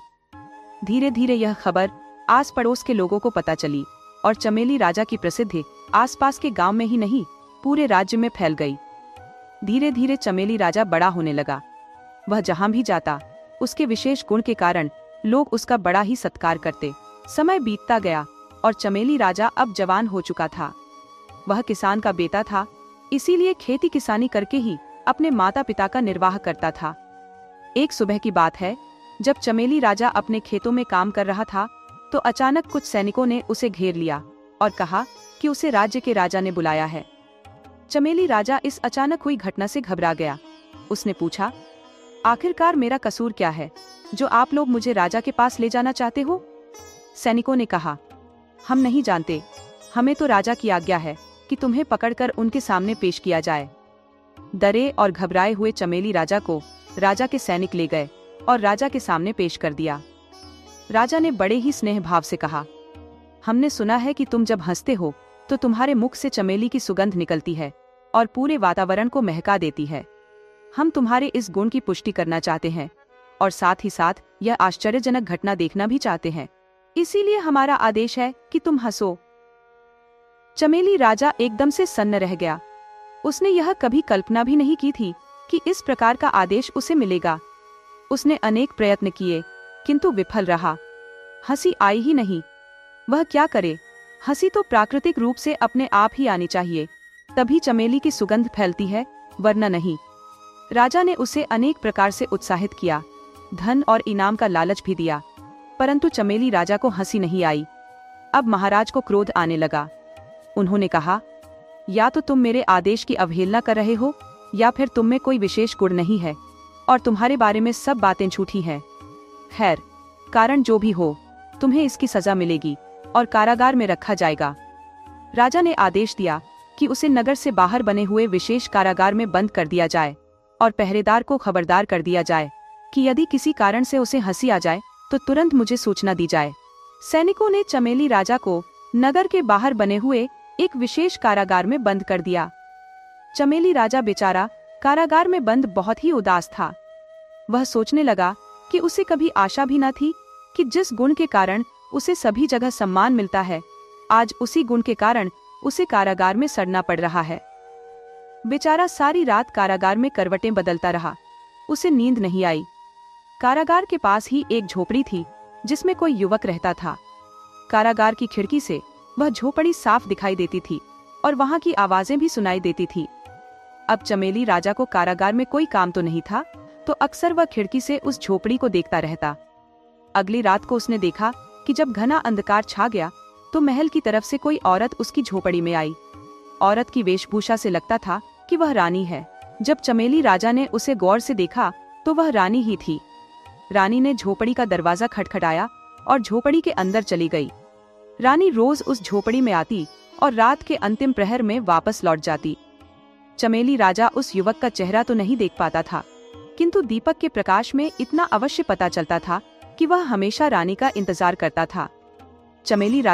धीरे धीरे यह खबर आस पड़ोस के लोगों को पता चली और चमेली राजा की प्रसिद्धि आसपास के गांव में ही नहीं, पूरे राज्य में फैल गई। धीरे धीरे चमेली राजा बड़ा होने लगा। वह जहां भी जाता, उसके विशेष गुण के कारण लोग उसका बड़ा ही सत्कार करते। समय बीतता गया और चमेली राजा अब जवान हो चुका था। वह किसान का बेटा था, इसीलिए खेती किसानी करके ही अपने माता पिता का निर्वाह करता था। एक सुबह की बात है, जब चमेली राजा अपने खेतों में काम कर रहा था, तो अचानक कुछ सैनिकों ने उसे घेर लिया और कहा कि उसे राज्य के राजा ने बुलाया है। चमेली राजा इस अचानक हुई घटना से घबरा गया। उसने पूछा, आखिरकार मेरा कसूर क्या है जो आप लोग मुझे राजा के पास ले जाना चाहते हो? सैनिकों ने कहा, हम नहीं जानते, हमें तो राजा की आज्ञा है कि तुम्हें पकड़कर उनके सामने पेश किया जाए। डरे और घबराए हुए चमेली राजा को राजा के सैनिक ले गए और राजा के सामने पेश कर दिया। राजा ने बड़े ही स्नेह भाव से कहा, हमने सुना है कि तुम जब हंसते हो तो तुम्हारे मुख से चमेली की सुगंध निकलती है और पूरे वातावरण को महका देती है। हम तुम्हारे इस गुण की पुष्टि करना चाहते हैं और साथ ही साथ यह आश्चर्यजनक घटना देखना भी चाहते हैं, इसीलिए हमारा आदेश है कि तुम हंसो। चमेली राजा एकदम से सन्न रह गया। उसने यह कभी कल्पना भी नहीं की थी कि इस प्रकार का आदेश उसे मिलेगा। उसने अनेक प्रयत्न किए, किंतु विफल रहा। हंसी आई ही नहीं। वह क्या करे? हंसी तो प्राकृतिक रूप से अपने आप ही आनी चाहिए, तभी चमेली की सुगंध फैलती है, वरना नहीं। राजा ने उसे अनेक प्रकार से उत्साहित किया, धन और इनाम का लालच भी दिया, परंतु चमेली राजा को हंसी नहीं आई। अब महाराज को क्रोध आने लगा। उन्होंने कहा, या तो तुम मेरे आदेश की अवहेलना कर रहे हो, या फिर तुम में कोई विशेष गुण नहीं है और तुम्हारे बारे में सब बातें झूठी हैं। खैर, कारण जो भी हो, तुम्हें इसकी सजा मिलेगी और कारागार में रखा जाएगा। राजा ने आदेश दिया कि उसे नगर से बाहर बने हुए विशेष कारागार में बंद कर दिया जाए और पहरेदार को खबरदार कर दिया जाए कि यदि किसी कारण से उसे हंसी आ जाए तो तुरंत मुझे सूचना दी जाए। सैनिकों ने चमेली राजा को नगर के बाहर बने हुए एक विशेष कारागार में बंद कर दिया। चमेली राजा बेचारा कारागार में बंद बहुत ही उदास था। वह सोचने लगा कि उसे कभी आशा भी न थी कि जिस गुण के कारण उसे सभी जगह सम्मान मिलता है, आज उसी गुण के कारण उसे कारागार में सड़ना पड़ रहा है। बेचारा सारी रात कारागार में करवटें बदलता रहा, उसे नींद नहीं आई। कारागार के पास ही एक झोपड़ी थी जिसमें कोई युवक रहता था। कारागार की खिड़की से वह झोपड़ी साफ दिखाई देती थी और वहां की आवाजें भी सुनाई देती थी। अब चमेली राजा को कारागार में कोई काम तो नहीं था, तो अक्सर वह खिड़की से उस झोपड़ी को देखता रहता। अगली रात को उसने देखा कि जब घना अंधकार छा गया तो महल की तरफ से कोई औरत उसकी झोपड़ी में आई। औरत की वेशभूषा से लगता था कि वह रानी है। जब चमेली राजा ने उसे गौर से देखा तो वह रानी ही थी। रानी ने झोपड़ी का दरवाजा खटखटाया और झोपड़ी के अंदर चली गई। रानी रोज उस झोपड़ी में आती और रात के अंतिम प्रहर में वापस लौट जाती। चमेली राजा उस युवक का चेहरा तो नहीं देख पाता था, किंतु दीपक के प्रकाश में इतना अवश्य पता चलता था कि वह हमेशा रानी का इंतजार करता था। चमेली राजा